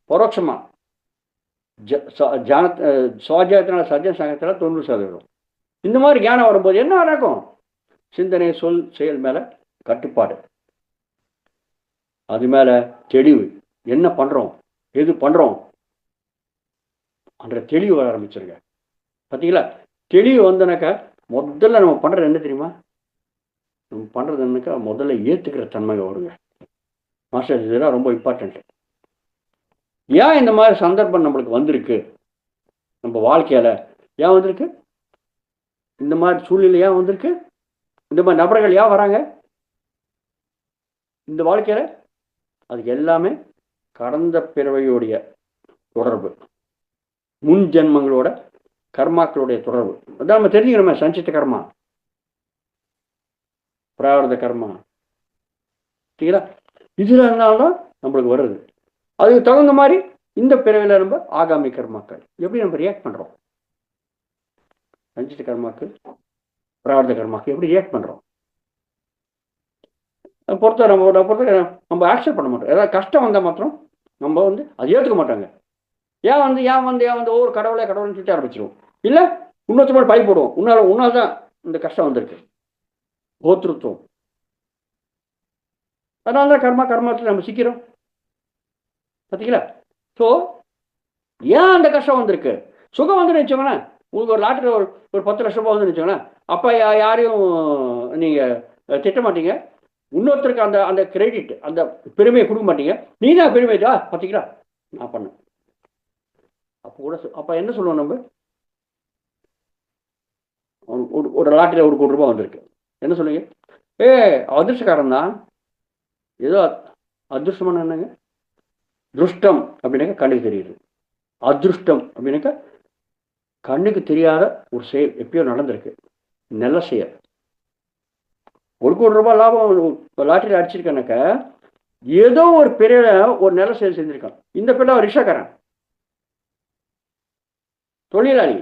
பரோட்சமா சுவாத்தியாயத்தினால சத்திய சங்கத்தில் 90%. இந்த மாதிரி ஞானம் வரும்போது என்ன நடக்கும்? சிந்தனை, சொல், செயல் மேலே கட்டுப்பாடு, அது மேலே தெளிவு. என்ன பண்ணுறோம், எது பண்ணுறோம் என்ற தெளிவு வர ஆரம்பிச்சிருங்க. பார்த்தீங்களா? தெளிவு வந்தனாக்கா முதல்ல நம்ம பண்ணுறது என்ன தெரியுமா? நம்ம பண்ணுறது என்னக்கா முதல்ல ஏற்றுக்கிற தன்மை வருங்க. மாஸ்டர், இதெல்லாம் ரொம்ப இம்பார்ட்டன்ட். ஏன் இந்த மாதிரி சந்தர்ப்பம் நம்மளுக்கு வந்திருக்கு? நம்ம வாழ்க்கையில் ஏன் வந்திருக்கு? இந்த மாதிரி சூழ்நிலை ஏன் வந்திருக்கு? இந்த மாதிரி நபர்கள் ஏன் வராங்க இந்த வாழ்க்கையில்? அதுக்கு எல்லாமே கடந்த பிறவையுடைய தொடர்பு, முன் ஜென்மங்களோட கர்மாக்களுடைய தொடர்பு. அதான் நம்ம தெரிஞ்சுக்கணுமே. சஞ்சித்த கர்மா, பிராரத கர்மா, சரிங்களா? இதில் இருந்தால்தான் நம்மளுக்கு வருது. அதுக்கு தகுந்த மாதிரி இந்த பிறவில நம்ம ஆகாமி கர்மாக்கள் எப்படி நம்ம ரியாக்ட் பண்ணுறோம், சஞ்சித்த கர்மாக்கு, பிராரத கர்மாக்கு எப்படி ரியாக்ட் பண்ணுறோம் நம்ம ஆக்செப்ட் பண்ண மாட்டோம். ஏதாவது கஷ்டம் வந்தால் மாத்திரம் நம்ம அது ஏற்றுக்க மாட்டாங்க. ஏன் ஒவ்வொரு கடவுள்னு சொல்லிட்டு ஆரம்பிச்சிருவோம். இல்லை இன்னொருத்த மாதிரி பை போடுவோம். உன்னால் தான் இந்த கஷ்டம் வந்திருக்கு. கோத்திருத்துவம். அதனால தான் கர்மத்தில் நம்ம சிக்கிறோம். பார்த்தீங்களா? ஸோ ஏன் அந்த கஷ்டம் வந்திருக்கு? சுகம் வந்து நினச்சோங்களேன். உங்களுக்கு ஒரு லாட்டரி ஒரு 10 லட்ச ரூபாய் வந்து நினச்சோங்களேன். அப்போ யாரையும் நீங்கள் திட்ட மாட்டீங்க. இன்னொருத்தருக்கு அந்த கிரெடிட், அந்த பெருமையை கொடுக்க மாட்டீங்க. நீ தான் பெருமையா பார்த்தீங்களா நான் பண்ணேன். அப்போ என்ன சொல்லுவோம் நம்ம? ஒரு லாட்டரியில் 1 கோடி ரூபாய் வந்திருக்கு. என்ன சொல்லுவீங்க? அதிர்ஷ்டக்காரன் தான். ஏதோ அதிர்ஷ்டமான என்னங்க? திருஷ்டம் அப்படின்னாக்க கண்ணுக்கு தெரியுது. அதிருஷ்டம் அப்படின்னாக்க கண்ணுக்கு தெரியாத ஒரு செயல் எப்பயோ நடந்திருக்கு. நல்ல செயல். 1 கோடி ரூபாய் லாபம் லாட்டரி அடிச்சிருக்கானாக்க ஏதோ ஒரு பெரிய ஒரு நல்ல செயல் செஞ்சிருக்கான். இந்த பேர் ரிக்ஷாக்காரன், தொழிலாளி,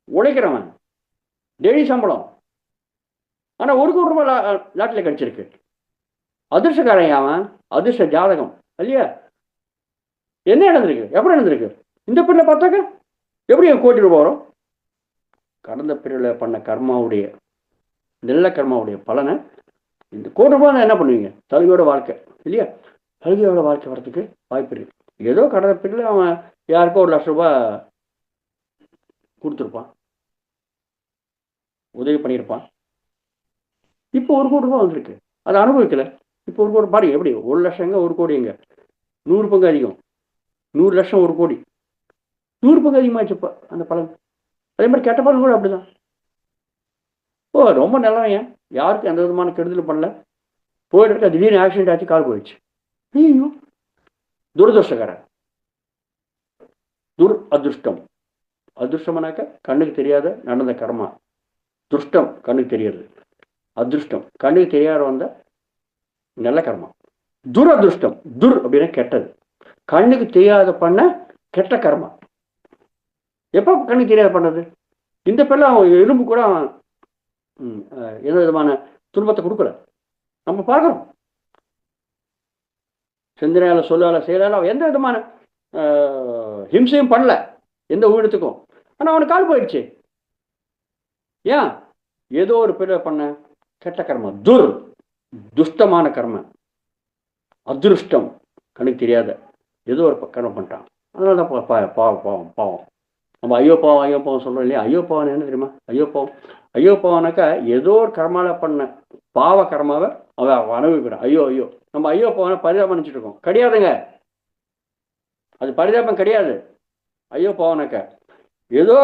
உழைக்கிறவன், டெய்லி சம்பளம். ஆனால் 1 கோடி ரூபாய் லாட்டரியில் கிடைச்சிருக்கு. அதிர்ஷ்டக்காரன் அவன், அதிர்ஷ்ட ஜாதகம் இல்லையா? என்ன நடந்திருக்கு? எப்படி நடந்திருக்கு? இந்த பிரிவில் பார்த்தாக்க எப்படி 1 கோடி ரூபாய் வரும்? கடந்த பிரிவில் பண்ண கர்மாவுடைய, நல்ல கர்மாவுடைய பலனை இந்த 1 கோடி ரூபாய் என்ன பண்ணுவீங்க? தகுதியோட வாழ்க்கை இல்லையா? தகுதியோட வாழ்க்கை வரதுக்கு வாய்ப்பு இருக்கு. ஏதோ கடந்த பிரிவில் அவன் யாருக்கோ 1 லட்ச ரூபாய் கொடுத்துருப்பான், உதவி பண்ணியிருப்பான். இப்போ 1 கோடி ரூபாய் வந்திருக்கு, அதை அனுபவிக்கல. இப்போ 1 கோடி பாருங்க எப்படி? 1 லட்சங்க 1 கோடி எங்க? 100 பங்கு அதிகம். 100 லட்சம் 1 கோடி, 100 பங்கு அதிகமாகிடுச்சுப்பா அந்த பலன். அதே மாதிரி கெட்ட பலன் கூட அப்படிதான். ரொம்ப நல்லவன், யாருக்கு எந்த விதமான கெடுதலும் பண்ணல, போயிட்டு இருக்க திடீர்னு ஆக்சிடென்ட் ஆச்சு, கால் போயிடுச்சு. ஐயோ, துரதிருஷ்டக்காரன். அதிருஷ்டம். அதிருஷ்டம்னாக்க கண்ணுக்கு தெரியாத நடந்த கர்மா. துஷ்டம் கண்ணுக்கு தெரியாது, அதிருஷ்டம் கண்ணுக்கு தெரியாத வந்த நல்ல கர்மா. துரதிருஷ்டம், அப்படின்னா கெட்டது, கண்ணுக்கு தெரியாத பண்ண கெட்ட கர்மா. எப்போ கண்ணுக்கு தெரியாத பண்ணது? இந்த பேர்ல அவன் எலும்பு கூட எந்த விதமான துன்பத்தை கொடுக்கல. நம்ம பார்க்குறோம். சிந்தனையால, சொல்லால, செயலால அவன் எந்த விதமான ஹிம்சையும் பண்ணல எந்த உயிரினத்துக்கும். ஆனால் அவனுக்கு கால் போயிடுச்சு. ஏன்? ஏதோ ஒரு பேர்ல பண்ண கெட்ட கர்மா, துஷ்டமான கர்ம, அதிருஷ்டம், கண்ணுக்கு தெரியாத ஏதோ ஒரு கர்மம் பண்ணிட்டான். அதனால தான் பாவம் பாவம் பாவம். நம்ம ஐயோ பாவம் சொல்கிறோம் இல்லையா? ஐயோ பாவம் என்ன தெரியுமா? ஐயோ பாவம்னாக்கா ஏதோ ஒரு கர்மால பண்ண பாவ கர்மாவை அவன் அனுபவிக்கிறான். ஐயோ ஐயோ நம்ம ஐயோ பாவனை பரிதாபம் நினச்சிட்டு இருக்கோம். கிடையாதுங்க, அது பரிதாபம் கிடையாது. ஐயோ பாவனாக்கா ஏதோ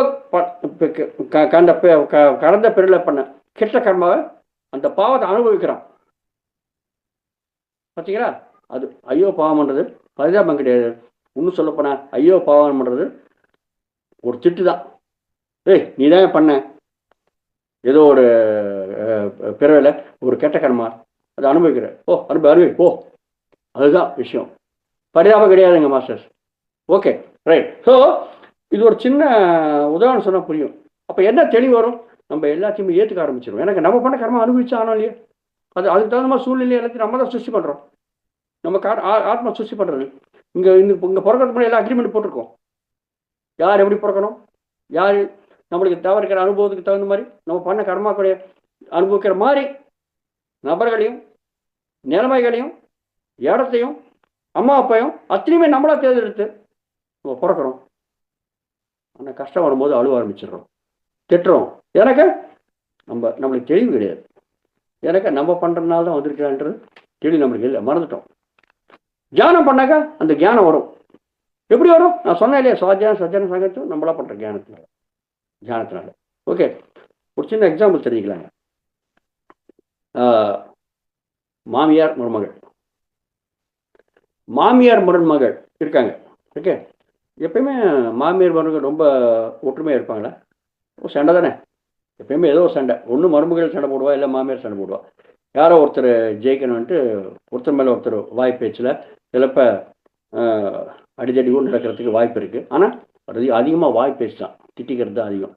கடந்த பிறல பண்ண கெட்ட கர்மாவை அந்த பாவத்தை அனுபவிக்கிறான். பார்த்தீங்களா? அது ஐயோ பாவம் பண்ணுறது பரிதாபம் கிடையாது. இன்னும் சொல்லப்போனா ஐயோ பாவம் பண்ணுறது ஒரு திட்டு தான். ஏய் நீ தான் பண்ண ஏதோ ஒரு பிறவில ஒரு கெட்ட கர்மா, அதை அனுபவிக்கிற. ஓ அனுபவி ஓ, அதுதான் விஷயம். பரிதாபம் கிடையாதுங்க மாஸ்டர்ஸ். Okay right. ஸோ இது ஒரு சின்ன உதாரணம் சொன்னால் புரியும். அப்போ என்ன தெளிவு வரும்? நம்ம எல்லாத்தையுமே ஏற்றுக்க ஆரம்பிச்சிடும். எனக்கு நம்ம பண்ண கர்மா அனுபவிச்சா ஆனால் இல்லையா, அதுக்கு தகுந்த மாதிரி சூழ்நிலை எல்லாத்தையும் நம்ம தான் சிருஷ்டி பண்ணுறோம். நம்ம ஆத்மா சிருஷ்டி பண்ணுறது. இங்கே பிறக்கிறதுக்கு முன்னாடி எல்லாம் அக்ரிமெண்ட் போட்டிருக்கோம். யார் எப்படி பிறக்கணும், யார் நம்மளுக்கு தவிர்க்கிற அனுபவத்துக்கு தகுந்த மாதிரி நம்ம பண்ண கர்மாக்களை அனுபவிக்கிற மாதிரி நபர்களையும் நிலைமைகளையும் இடத்தையும் அம்மா அப்பாவையும் அத்தனையுமே நம்மளா தேர்ந்தெடுத்து நம்ம பிறக்கிறோம். ஆனால் கஷ்டம் வரும்போது அழுவ ஆரம்பிச்சிடுறோம், திட்டுறோம். எனக்கு நம்மளுக்கு தெளிவு கிடையாது. எனக்கு நம்ம பண்ணுறதுனால தான் வந்திருக்கிறான்றது தெளிவு நம்மளுக்கு இல்லை, மறந்துட்டோம். தியானம் பண்ணாக்கா அந்த தியானம் வரும். எப்படி வரும்? நான் சொன்னேன் இல்லையா, சுவாத்தியானம் சத்தியானம் சங்கத்தும் நம்மளா பண்ணுற தியானத்தினால. ஓகே, ஒரு சின்ன எக்ஸாம்பிள் தெரிஞ்சுக்கலாங்க. மாமியார் மருமகள் இருக்காங்க. ஓகே, எப்பயுமே மாமியார் மருமகள் ரொம்ப ஒற்றுமையாக இருப்பாங்களா? சண்டை தானே, எப்பயுமே ஏதோ ஒரு சண்டை. ஒன்று மருமகள் சண்டை போடுவா, இல்லை மாமியார் சண்டை போடுவா. யாரோ ஒருத்தர் ஜெயிக்கணும்ன்ட்டு ஒருத்தர் மேலே ஒருத்தர் வாய் பேச்சில் சிலப்போ அடிதடி கூட நடக்கிறதுக்கு வாய்ப்பு இருக்குது. ஆனால் அது அதிகமாக வாய் பேச்சு தான், திட்டிக்கிறது தான் அதிகம்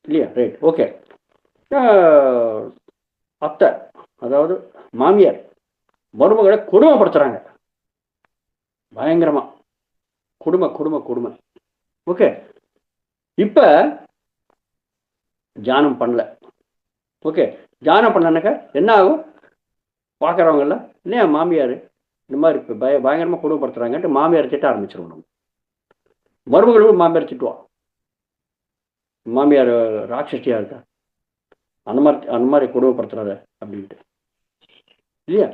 இல்லையா? ரைட். ஓகே, அத்தை அதாவது மாமியார் மருமகளை கொடுமைப்படுத்துகிறாங்க பயங்கரமாக. கொடுமை. ஓகே, இப்போ தியானம் பண்ணல. ஓகே, தியானம் பண்ணனாக்கா என்ன ஆகும்? பார்க்குறவங்கெல்லாம் இல்லையா, மாமியார் இந்த மாதிரி இப்போ பயங்கரமாக கொடுமைப்படுத்துகிறாங்கன்ட்டு மாமியார் திட்ட ஆரம்பிச்சிருவோம். நம்ம மருமகளும் மாமியார் திட்டுவான், மாமியார் ராட்சசியாக இருக்கா, அந்த மாதிரி கொடுமைப்படுத்துறாத அப்படின்ட்டு இல்லையா?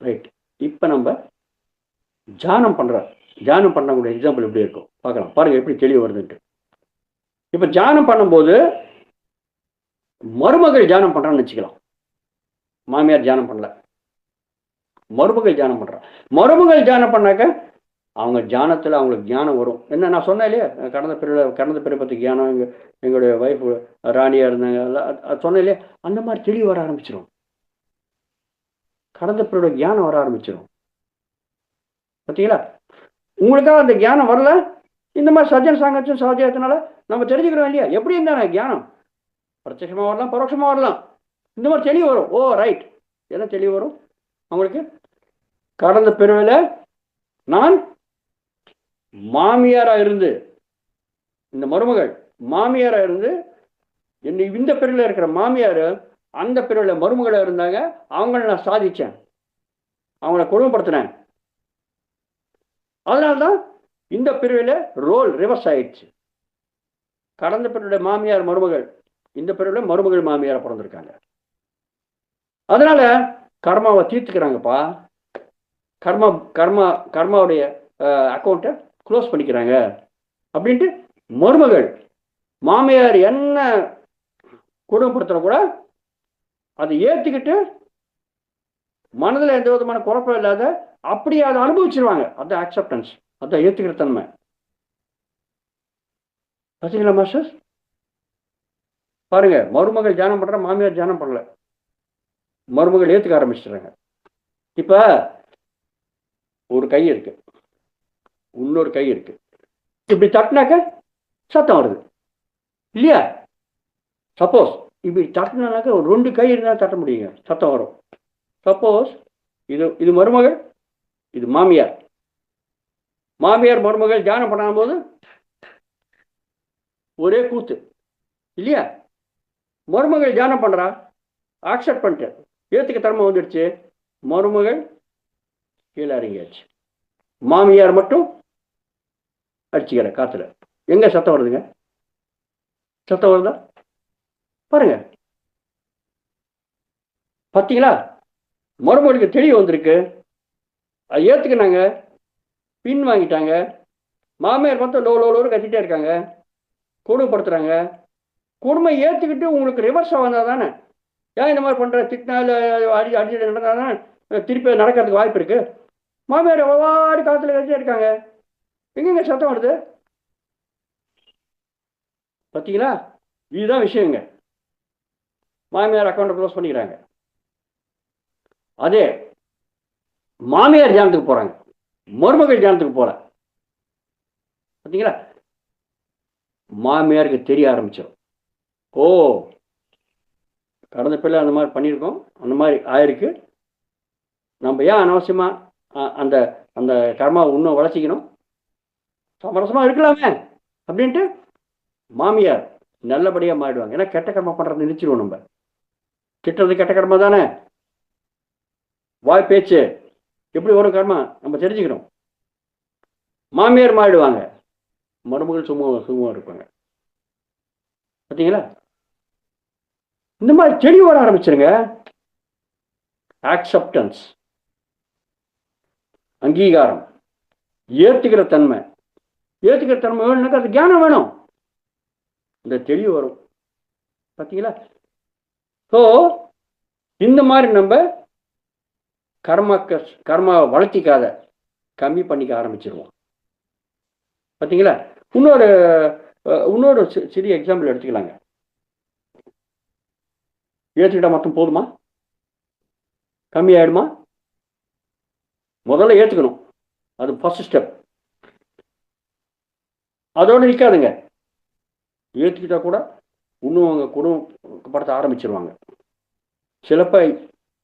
ரைட். இப்போ நம்ம தியானம் பண்ணக்கூடிய எக்ஸாம்பிள் எப்படி இருக்கும் பார்க்கலாம். பாருங்க எப்படி தெளிவு வருதுன்ட்டு. இப்போ தியானம் பண்ணும்போது மருமகள் தியானம் பண்ணுறான்னு வச்சுக்கலாம். மாமியார் தியானம் பண்ணல, மருமகள் தியானம் பண்ணுறான். மருமகள் தியானம் பண்ணாக்க அவங்க தியானத்தில் அவங்களுக்கு தியானம் வரும். என்ன நான் சொன்னேன் இல்லையா, கடந்த பிறவை பற்றி தியானம், எங்களுடைய ஒய்ஃப் ராணியாக இருந்தாங்க, அது சொன்னேன் இல்லையா, அந்த மாதிரி தெளிவு வர ஆரம்பிச்சிடும். கடந்த பிறவை தியானம் வர ஆரம்பிச்சிடும். பார்த்தீங்களா? உங்களுக்காக அந்த தியானம் வரல, இந்த மாதிரி சஜ்ஜன சாங்கச்சும் சாத்தியத்தினால நம்ம தெரிஞ்சுக்கிறோம் இல்லையா, எப்படி இருந்தானே தியானம் பிரத்யட்சமாக வரலாம், பரோட்சமாக வரலாம். இந்த மாதிரி தெளிவு வரும். ஓ ரைட், என்ன தெளிவு வரும் அவங்களுக்கு? கடந்த பிறவில நான் மாமியாரா இருந்து, இந்த மருமகள் மாமியாரா இருந்து, இந்த பிறவில இருக்கிற மாமியார் அந்த பிறவில மருமகளா இருந்தாங்க, அவங்கள நான் சாதிச்சேன், அவங்கள கொடுமைப்படுத்தினேன். அதனால்தான் இந்த பிரிவில் ரோல் ரிவர்ஸ் ஆயிடுச்சு. கடந்த பிரிவுடைய மாமியார் மருமகள், இந்த பிரிவில் மருமகள் மாமியார பிறந்திருக்காங்க. அதனால கர்மாவை தீர்த்துக்கிறாங்கப்பா. கர்மாவுடைய அக்கௌண்ட்டை க்ளோஸ் பண்ணிக்கிறாங்க அப்படின்ட்டு மருமகள் மாமியார் என்ன கொடுமைப்படுத்துற கூட அதை ஏற்றுக்கிட்டு மனதில் எந்த விதமான குழப்பம் இல்லாத அப்படியே அதை அனுபவிச்சிருவாங்க. அதான் அக்செப்டன்ஸ், அதான் ஏற்றுக்கிற தன்மை. பார்த்தீங்களா மாஸ்டர்? பாருங்க, மருமகள் தியானம் பண்ற, மாமியார் தியானம் பண்ணல, மருமகள் ஏற்றுக்க ஆரம்பிச்சிடுறாங்க. இப்ப ஒரு கை இருக்கு, இன்னொரு கை இருக்கு, இப்படி தட்டினாக்க சத்தம் வருது இல்லையா? சப்போஸ் இப்படி தட்டினாக்க ஒரு 2 கை இருந்தால் தட்ட முடியுங்க, சத்தம் வரும். சப்போஸ் இது மருமகள், இது மாமியார். மருமகள் தியானம் பண்ணும் போது ஒரே கூத்து இல்லையா? மருமகள் தியானம் பண்றா, ஆக்செப்ட் பண்ணிட்டு ஏத்துக்க தரமா வந்துடுச்சு, மருமகள் கீழே இறங்கியாச்சு, மாமியார் மட்டும் அடிச்சுக்கிறேன் காத்துல. எங்க சத்தம் வருதுங்க? சத்தம் வருதா பாருங்க. பார்த்தீங்களா? மருமகளுக்கு தெரிய வந்திருக்கு, அது ஏத்துக்கினாங்க, பின் வாங்கிட்டாங்க. மாமியார் பார்த்தா லோ லோ லோன்னு கத்திட்டே இருக்காங்க, கொடுமைப்படுத்துறாங்க. கொடுமை ஏத்துக்கிட்டு உங்களுக்கு ரிவர்ஸ் வந்தா தானே, ஏன் இந்த மாதிரி பண்ற, திட்டினா இல்லை அடி அடி நடந்தா தானே திருப்பி நடக்கிறதுக்கு வாய்ப்பு இருக்கு. மாமியார் எவ்வளோ காத்துல கத்திட்டே இருக்காங்க, எங்கெங்க சத்தம் வருது? பார்த்தீங்களா? இதுதான் விஷயங்க. மாமியார் அக்கௌண்ட்டை க்ளோஸ் பண்ணிக்கிறாங்க. அதே மாமியார் தியானத்துக்கு போறாங்க, மருமகள் தியானத்துக்கு போல. பார்த்தீங்களா? மாமியாருக்கு தெரிய ஆரம்பிச்சிடும், ஓ கடந்த பிள்ளை அந்த மாதிரி பண்ணியிருக்கோம், அந்த மாதிரி ஆயிருக்கு, நம்ம ஏன் அனாவசியமா அந்த அந்த கர்மாவை இன்னும் வளர்ச்சிக்கணும், சமரசமாக இருக்கலாமே அப்படின்ட்டு மாமியார் நல்லபடியாக மாறிடுவாங்க. ஏன்னா கெட்ட கர்மா பண்ணுறது நிறுத்திடுவோம். நம்ம திட்டுறது கெட்ட கர்மா தானே, வாய் பேச்சு எப்படி ஒரு கர்மா நம்ம தெரிஞ்சுக்கணும். மாமியார் மாறிடுவாங்க, மருமகள் சும்மா இருப்பாங்க. பார்த்தீங்களா? இந்த மாதிரி தெளிவு வர ஆரம்பிச்சிருங்க. ஆக்செப்டன்ஸ், அங்கீகாரம், ஏத்துக்கிற தன்மை. ஏத்துக்கிற தன்மை வேணும்னாக்கா அது ஞானம் வேணும், இந்த தெளிவு வரும். பார்த்தீங்களா? ஸோ இந்த மாதிரி நம்ம கர்மா வளர்த்திக்காத கம்மி பண்ணிக்க ஆரம்பிச்சிருவோம். பார்த்தீங்களா? இன்னொரு சிறிய எக்ஸாம்பிள் எடுத்துக்கலாங்க. ஏற்றுக்கிட்டா மட்டும் போதுமா? கம்மி ஆயிடுமா? முதல்ல ஏற்றுக்கணும், அது ஃபர்ஸ்ட் ஸ்டெப். அதோடு நிற்காதுங்க. ஏற்றுக்கிட்டா கூட இன்னும் அவங்க குடும்பப்படுத்த ஆரம்பிச்சிருவாங்க. சிலப்ப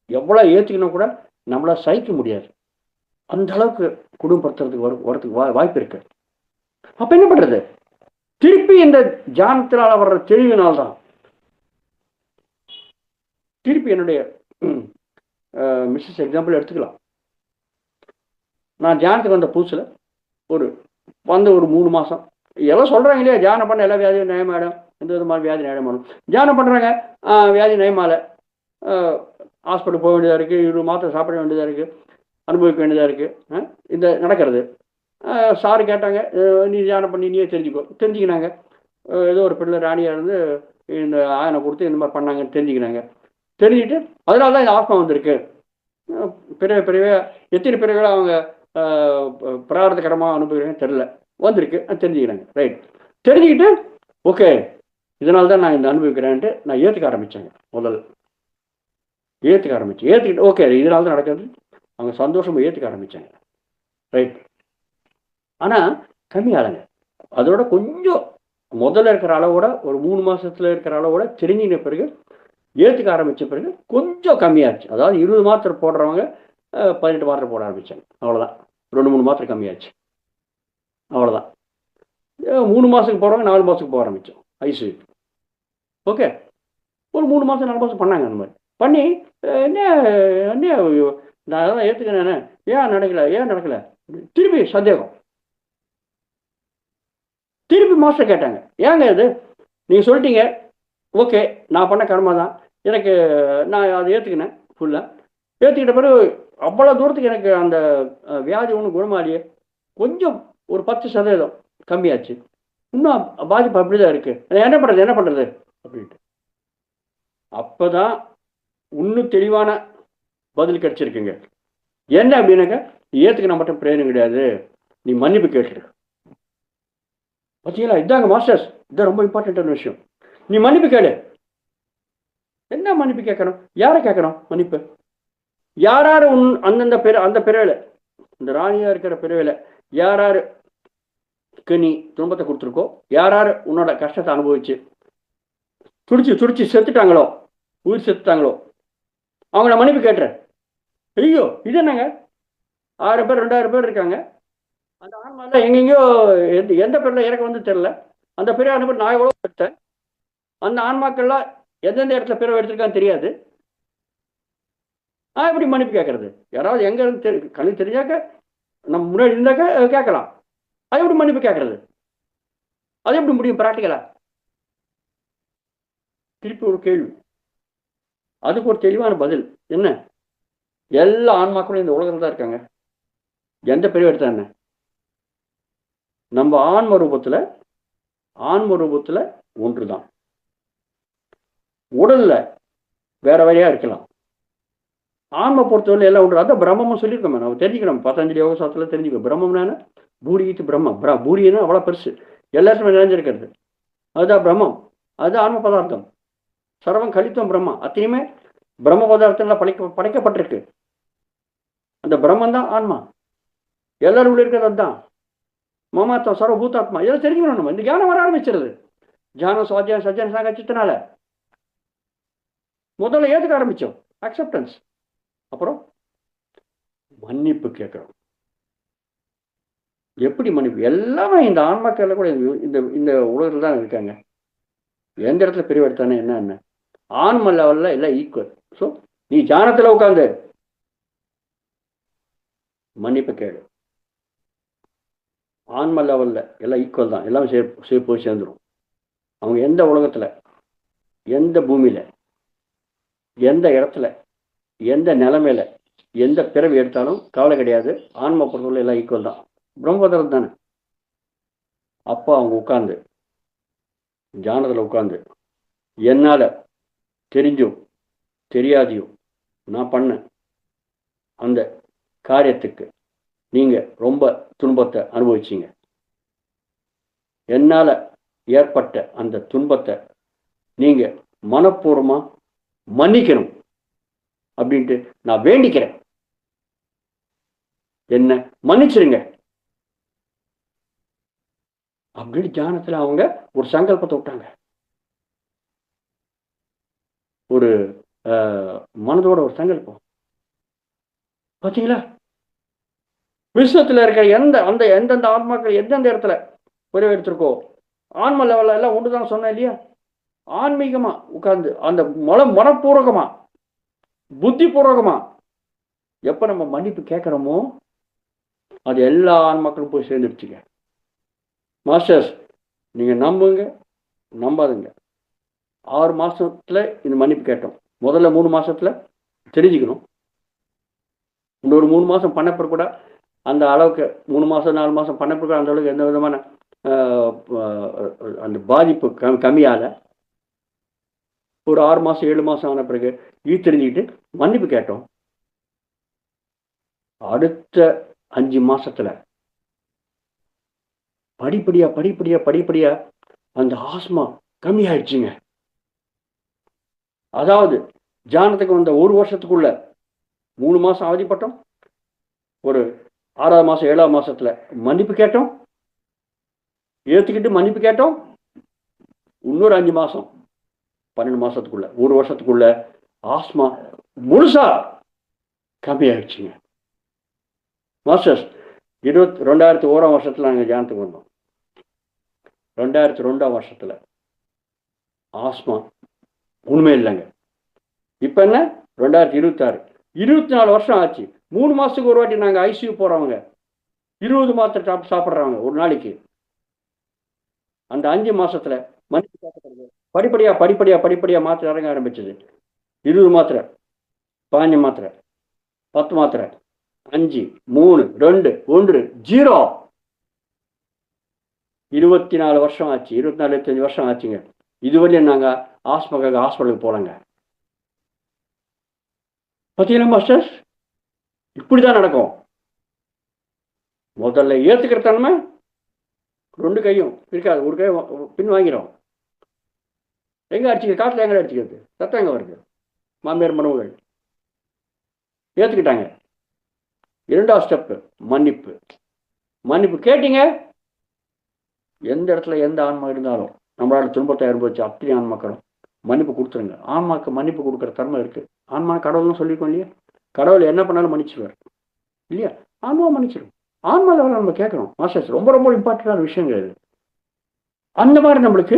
எவ்வளோ ஏற்றுக்கணும் கூட நம்மளால் சகிக்க முடியாது, அந்த அளவுக்கு குடும்பப்படுத்துறதுக்கு வரதுக்கு வாய்ப்பு இருக்கு. அப்போ என்ன பண்ணுறது? திருப்பி இந்த தியானத்தினால் வர்ற தெளிவினால்தான் திருப்பி என்னுடைய மிஸ்ஸஸ் எக்ஸாம்பிள் எடுத்துக்கலாம். நான் தியானத்துக்கு வந்த புதுசில் ஒரு 3 மாதம் எல்லாம் சொல்கிறாங்க இல்லையா, தியானம் பண்ண எல்லா வியாதியும் நயமாயிடும், எந்த விதமான வியாதி நயமாடும். தியானம் பண்ணுறாங்க, வியாதி நயமால, ஹாஸ்பிட்டல் போக வேண்டியதாக இருக்குது, 20 மாதம் சாப்பிட வேண்டியதாக இருக்குது, அனுபவிக்க வேண்டியதாக இருக்குது. இந்த நடக்கிறது. சாரு கேட்டாங்க, நீ தியானம் பண்ணி நீயே தெரிஞ்சுக்கினாங்க. ஏதோ ஒரு பிள்ளை ராணியாக இருந்து இந்த ஆயனை கொடுத்து இந்த மாதிரி பண்ணாங்கன்னு தெரிஞ்சுக்கிட்டு அதனால தான் இந்த ஆத்மா வந்திருக்கு. பிறவே எத்தனை பிறகுகளை அவங்க பிராரத கடமாக அனுபவிக்கிறாங்கன்னு தெரியல, வந்திருக்கு தெரிஞ்சுக்கிறாங்க. ரைட், தெரிஞ்சுக்கிட்டு ஓகே இதனால தான் நான் இந்த அனுபவிக்கிறேன்ட்டு நான் ஏற்றுக்க ஆரம்பித்தேங்க. முதல்ல ஏற்றுக்கிட்டு ஓகே இதனால தான் நடக்கிறது, அவங்க சந்தோஷமாக ஏற்றுக்க ஆரம்பித்தாங்க. ரைட். ஆனால் கம்மியாளுங்க அதோட கொஞ்சம் முதல்ல இருக்கிற அளவோட ஒரு 3 மாதத்தில் இருக்கிற அளவோட தெரிஞ்சின பிறகு ஏற்றுக்க ஆரம்பித்த பிறகு கொஞ்சம் கம்மியாச்சு. அதாவது 20 மாத்திரை போடுறவங்க 18 மாத்திரை போட ஆரம்பித்தாங்க. அவ்வளோதான், 2-3 மாத்திரை கம்மியாச்சு, அவ்வளோதான். 3 மாதத்துக்கு போகிறவங்க 4 மாதத்துக்கு போக ஆரம்பித்தோம் ஐசியூ. ஓகே, ஒரு 3 மாதம் 4 மாதம் பண்ணாங்க. அந்த மாதிரி பண்ணி என்ன நான் அதெல்லாம் ஏற்றுக்கிறேன், ஏன் நடக்கலை திருப்பி சந்தேகம். திருப்பி மாஸ்டர் கேட்டாங்க, ஏங்க இது நீங்கள் சொல்லிட்டீங்க, ஓகே நான் பண்ண கர்மா தான், எனக்கு நான் அதை ஏற்றுக்கினேன் ஃபுல்லாக. ஏற்றுக்கிட்ட பிறகு அவ்வளோ தூரத்துக்கு எனக்கு அந்த வியாதி ஒன்றும் குணமாலியே, கொஞ்சம் ஒரு 10% கம்மியாச்சு, இன்னும் பாதிப்பு அப்படி தான் இருக்குது, என்ன பண்ணுறது அப்படின்ட்டு. அப்போ தான் இன்னும் தெளிவான பதில் கிடச்சிருக்குங்க. என்ன அப்படின்னாக்கா, ஏற்றுக்கினா மட்டும் பிரயோஜனம் கிடையாது, நீ மன்னிப்பு கேட்டுரு. பார்த்தீங்களா? இதாங்க மாஸ்டர்ஸ், இதுதான் ரொம்ப இம்பார்ட்டண்ட்டான விஷயம். நீ மன்னிப்பு கேளு. என்ன மன்னிப்பு கேட்கணும்? யாரை கேட்கணும் மன்னிப்பு? யார் அந்தந்த அந்த பிறவில, இந்த ராணியாக இருக்கிற பிறவில யாருக்கு நீ துன்பத்தை கொடுத்துருக்கோ, யார் உன்னோட கஷ்டத்தை அனுபவிச்சு துடிச்சு செத்துட்டாங்களோ, உயிர் செத்துட்டாங்களோ, அவங்கள மன்னிப்பு கேட்டுறேன். ஐயோ இது என்னங்க, 1000 பேர் 2000 பேர் இருக்காங்க, அந்த ஆன்மாவில் எங்கெங்கயோ எந்த பேரில் இறக்க வந்து தெரில, அந்த பெரிய அனுபவம் நான் எவ்வளோ எடுத்தேன், அந்த ஆன்மாக்கள்லாம் எந்தெந்த இடத்துல பிறவை எடுத்திருக்கான்னு தெரியாது, நான் எப்படி மன்னிப்பு கேட்கறது? யாராவது எங்கே இருந்து கண்ணு தெரிஞ்சாக்க நம்ம முன்னாடி இருந்தாக்க கேட்கலாம், அது எப்படி மன்னிப்பு கேட்கறது? அது எப்படி முடியும் பிராக்டிக்கலா? திருப்பி ஒரு கேள்வி, அதுக்கு ஒரு தெளிவான பதில் என்ன? எல்லா ஆன்மாக்களும் இந்த உலகத்தில் தான் இருக்காங்க. எந்த பிரிவு எடுத்தா என்ன? நம்ம ஆன்ம ரூபத்துல ஒன்றுதான். உடல்ல வேற வேறையா இருக்கலாம். ஆன்ம பொறுத்தவரை எல்லாம் ஒன்று. அதான் பிரம்மமும் சொல்லியிருக்கோம். நம்ம தெரிஞ்சுக்கணும். பதஞ்சலி யோக சாஸ்திரத்துல தெரிஞ்சுக்கணும். பிரம்மம்னா பூரியத்து பிரம்மம். பூரியன்னா அவ்வளோ பெருசு, எல்லாருமே நிறைஞ்சிருக்கிறது. அதுதான் பிரம்மம். அதுதான் ஆன்ம பதார்த்தம். சர்வம் கலித்துவம் பிரம்மா. அத்தனையுமே பிரம்ம பதார்த்தம்லாம் படைக்கப்பட்டிருக்கு. அந்த பிரம்மன் தான் ஆன்மா. எல்லாரும் உள்ள இருக்கிறது அதுதான். மமாத்மா சர்வபூதாத்மா. இதெல்லாம் தெரிஞ்சுக்கணும். நம்ம இந்த ஞானம் வர ஆரம்பிச்சிருது. தியானம், சுவாத்தியம், சஜ்ஜன சாங்கச்சித்தனால முதல்ல ஏத்துக்க ஆரம்பிச்சோம். அக்செப்டன்ஸ். அப்புறம் மன்னிப்பு கேட்கிறோம். எப்படி மன்னிப்பு? எல்லாமே இந்த ஆன்மாக்கள் கூட இந்த இந்த உலகத்தில் தான் இருக்காங்க. எந்த இடத்துல பிரிவெடுத்தானே என்ன ஆன்ம லெவல்ல எல்லாம் ஈக்குவல். ஸோ நீ தியானத்தில் உட்காந்து மன்னிப்பு கேடு. ஆன்ம லெவல்ல எல்லாம் ஈக்குவல் தான். எல்லாம் போய் சேர்ந்துடும். அவங்க எந்த உலகத்துல, எந்த பூமியில, எந்த இடத்துல, எந்த நிலைமையில, எந்த பிறவி எடுத்தாலும் கவலை கிடையாது. ஆன்ம பொருள் எல்லாம் ஈக்குவல் தான். பிரம்மபதம் தானே. அப்போ அவங்க உட்கார்ந்து தியானத்தில் உட்கார்ந்து என்னால் தெரிஞ்சோ தெரியாதையோ நான் பண்ண அந்த காரியத்துக்கு நீங்கள் ரொம்ப துன்பத்தை அனுபவிச்சிங்க. என்னால் ஏற்பட்ட அந்த துன்பத்தை நீங்கள் மனப்பூர்வமாக மன்னிக்கணும் அப்படின்ட்டு நான் வேண்டிக்கிறேன். என்ன மன்னிச்சிருங்க அப்படின்னு தியானத்தில் அவங்க ஒரு சங்கல்பத்தை விட்டாங்க. ஒரு மனதோட ஒரு சங்கல்பம். பார்த்தீங்களா? விஸ்வத்தில் இருக்கிற எந்தெந்த ஆன்மாக்கள் எந்தெந்த இடத்துல எடுத்திருக்கோ ஆன்ம லெவலில் எல்லாம் ஒன்றுதான் சொன்னேன் இல்லையா? ஆன்மீகமா உட்கார்ந்து அந்த மனப்பூர்வகமா புத்தி பூர்வகமா எப்ப நம்ம மன்னிப்பு கேட்கிறோமோ அது எல்லா ஆன்மாக்களும் போய் சேர்ந்துடுச்சுங்க. மாஸ்டர்ஸ், நீங்க நம்புங்க நம்பாதுங்க, 6 மாசத்துல இந்த மன்னிப்பு கேட்டோம். முதல்ல 3 மாசத்துல தெரிஞ்சுக்கணும். இன்னொரு 3 மாசம் பண்ணப்ப கூட அந்த அளவுக்கு 3 மாசம் 4 மாசம் பண்ணப்ப கூட அந்த அளவுக்கு எந்த விதமான அந்த பாதிப்பு கம்மியால ஒரு 6 மாசம் 7 மாசம் ஆன பிறகு தெரிஞ்சுக்கிட்டு மன்னிப்பு கேட்டோம். அடுத்த 5 மாசத்துல படிப்படியா அந்த ஆஸ்மா கம்மியாயிடுச்சுங்க. அதாவது தியானத்துக்கு வந்த 1 வருஷத்துக்குள்ள 3 மாசம் அவதிப்பட்டோம். ஒரு 6ஆவது மாசம் 7ஆவது மாசத்துல மன்னிப்பு கேட்டோம், ஏத்துக்கிட்டு மன்னிப்பு கேட்டோம். இன்னொரு 5 மாசம் 12 மாசத்துக்குள்ள 1 வருஷத்துக்குள்ள ஆஸ்மா முழுசா கம்மியாயிடுச்சுங்க. மாஸ்டர்ஸ், 2001ஆம் வருஷத்துல நாங்கள் தியானத்துக்கு வந்தோம். 2002ஆம் வருஷத்துல ஆஸ்மா உண்மை இல்லைங்க. இப்ப என்ன 2026, 24 வருஷம் ஆச்சு. 3 மாசத்துக்கு ஒரு வாட்டி நாங்கள் ஐசியூ போறவங்க 20 மாத்திரை சாப்பிட்றவங்க ஒரு நாளைக்கு. அந்த 5 மாசத்துல மன்னிப்பு படிப்படியா மாத்திரை இறங்க ஆரம்பிச்சது. 20 மாத்திரை, 15 மாத்திரை, 10 மாத்திரை, 5, 3, 2, 1, 0. 24 வருஷம் ஆச்சு. 24, 25 வருஷம் ஆச்சுங்க. இதுவரையும் நாங்கள் ஆஸ்மாக்காக ஹாஸ்பிட்டலுக்கு போகலங்க. பார்த்தீங்களா மாஸ்டர்ஸ்? இப்படிதான் நடக்கும். முதல்ல ஏத்துக்கிற தன்மை 2 கையும் இருக்காது. ஒரு கை பின் வாங்கிடும். எங்க அடிச்சுக்க காற்றுல எங்க அடிச்சுக்கிறது? சத்தம் எங்க வருது? மாமியார் மருமகள் ஏத்துக்கிட்டாங்க. 2வது ஸ்டெப் மன்னிப்பு கேட்டீங்க. எந்த இடத்துல எந்த ஆன்மா இருந்தாலும் நம்மளால துன்பத்தை அனுபவிச்சு அப்படி ஆன்மாக்களும் மன்னிப்பு கொடுத்துருங்க. ஆன்மாக்கு மன்னிப்பு கொடுக்குற தன்மை இருக்கு. ஆன்மா கடவுள்னு சொல்லிக்கோம் இல்லையா? கடவுள் என்ன பண்ணாலும் மன்னிச்சுவார் இல்லையா? ஆன்மாவை மன்னிச்சிடும். ஆன்மா லெவலில் நம்ம கேட்கணும். மாஸ்டர்ஸ், ரொம்ப ரொம்ப இம்பார்ட்டண்டான விஷயங்கள் இது. அந்த மாதிரி நம்மளுக்கு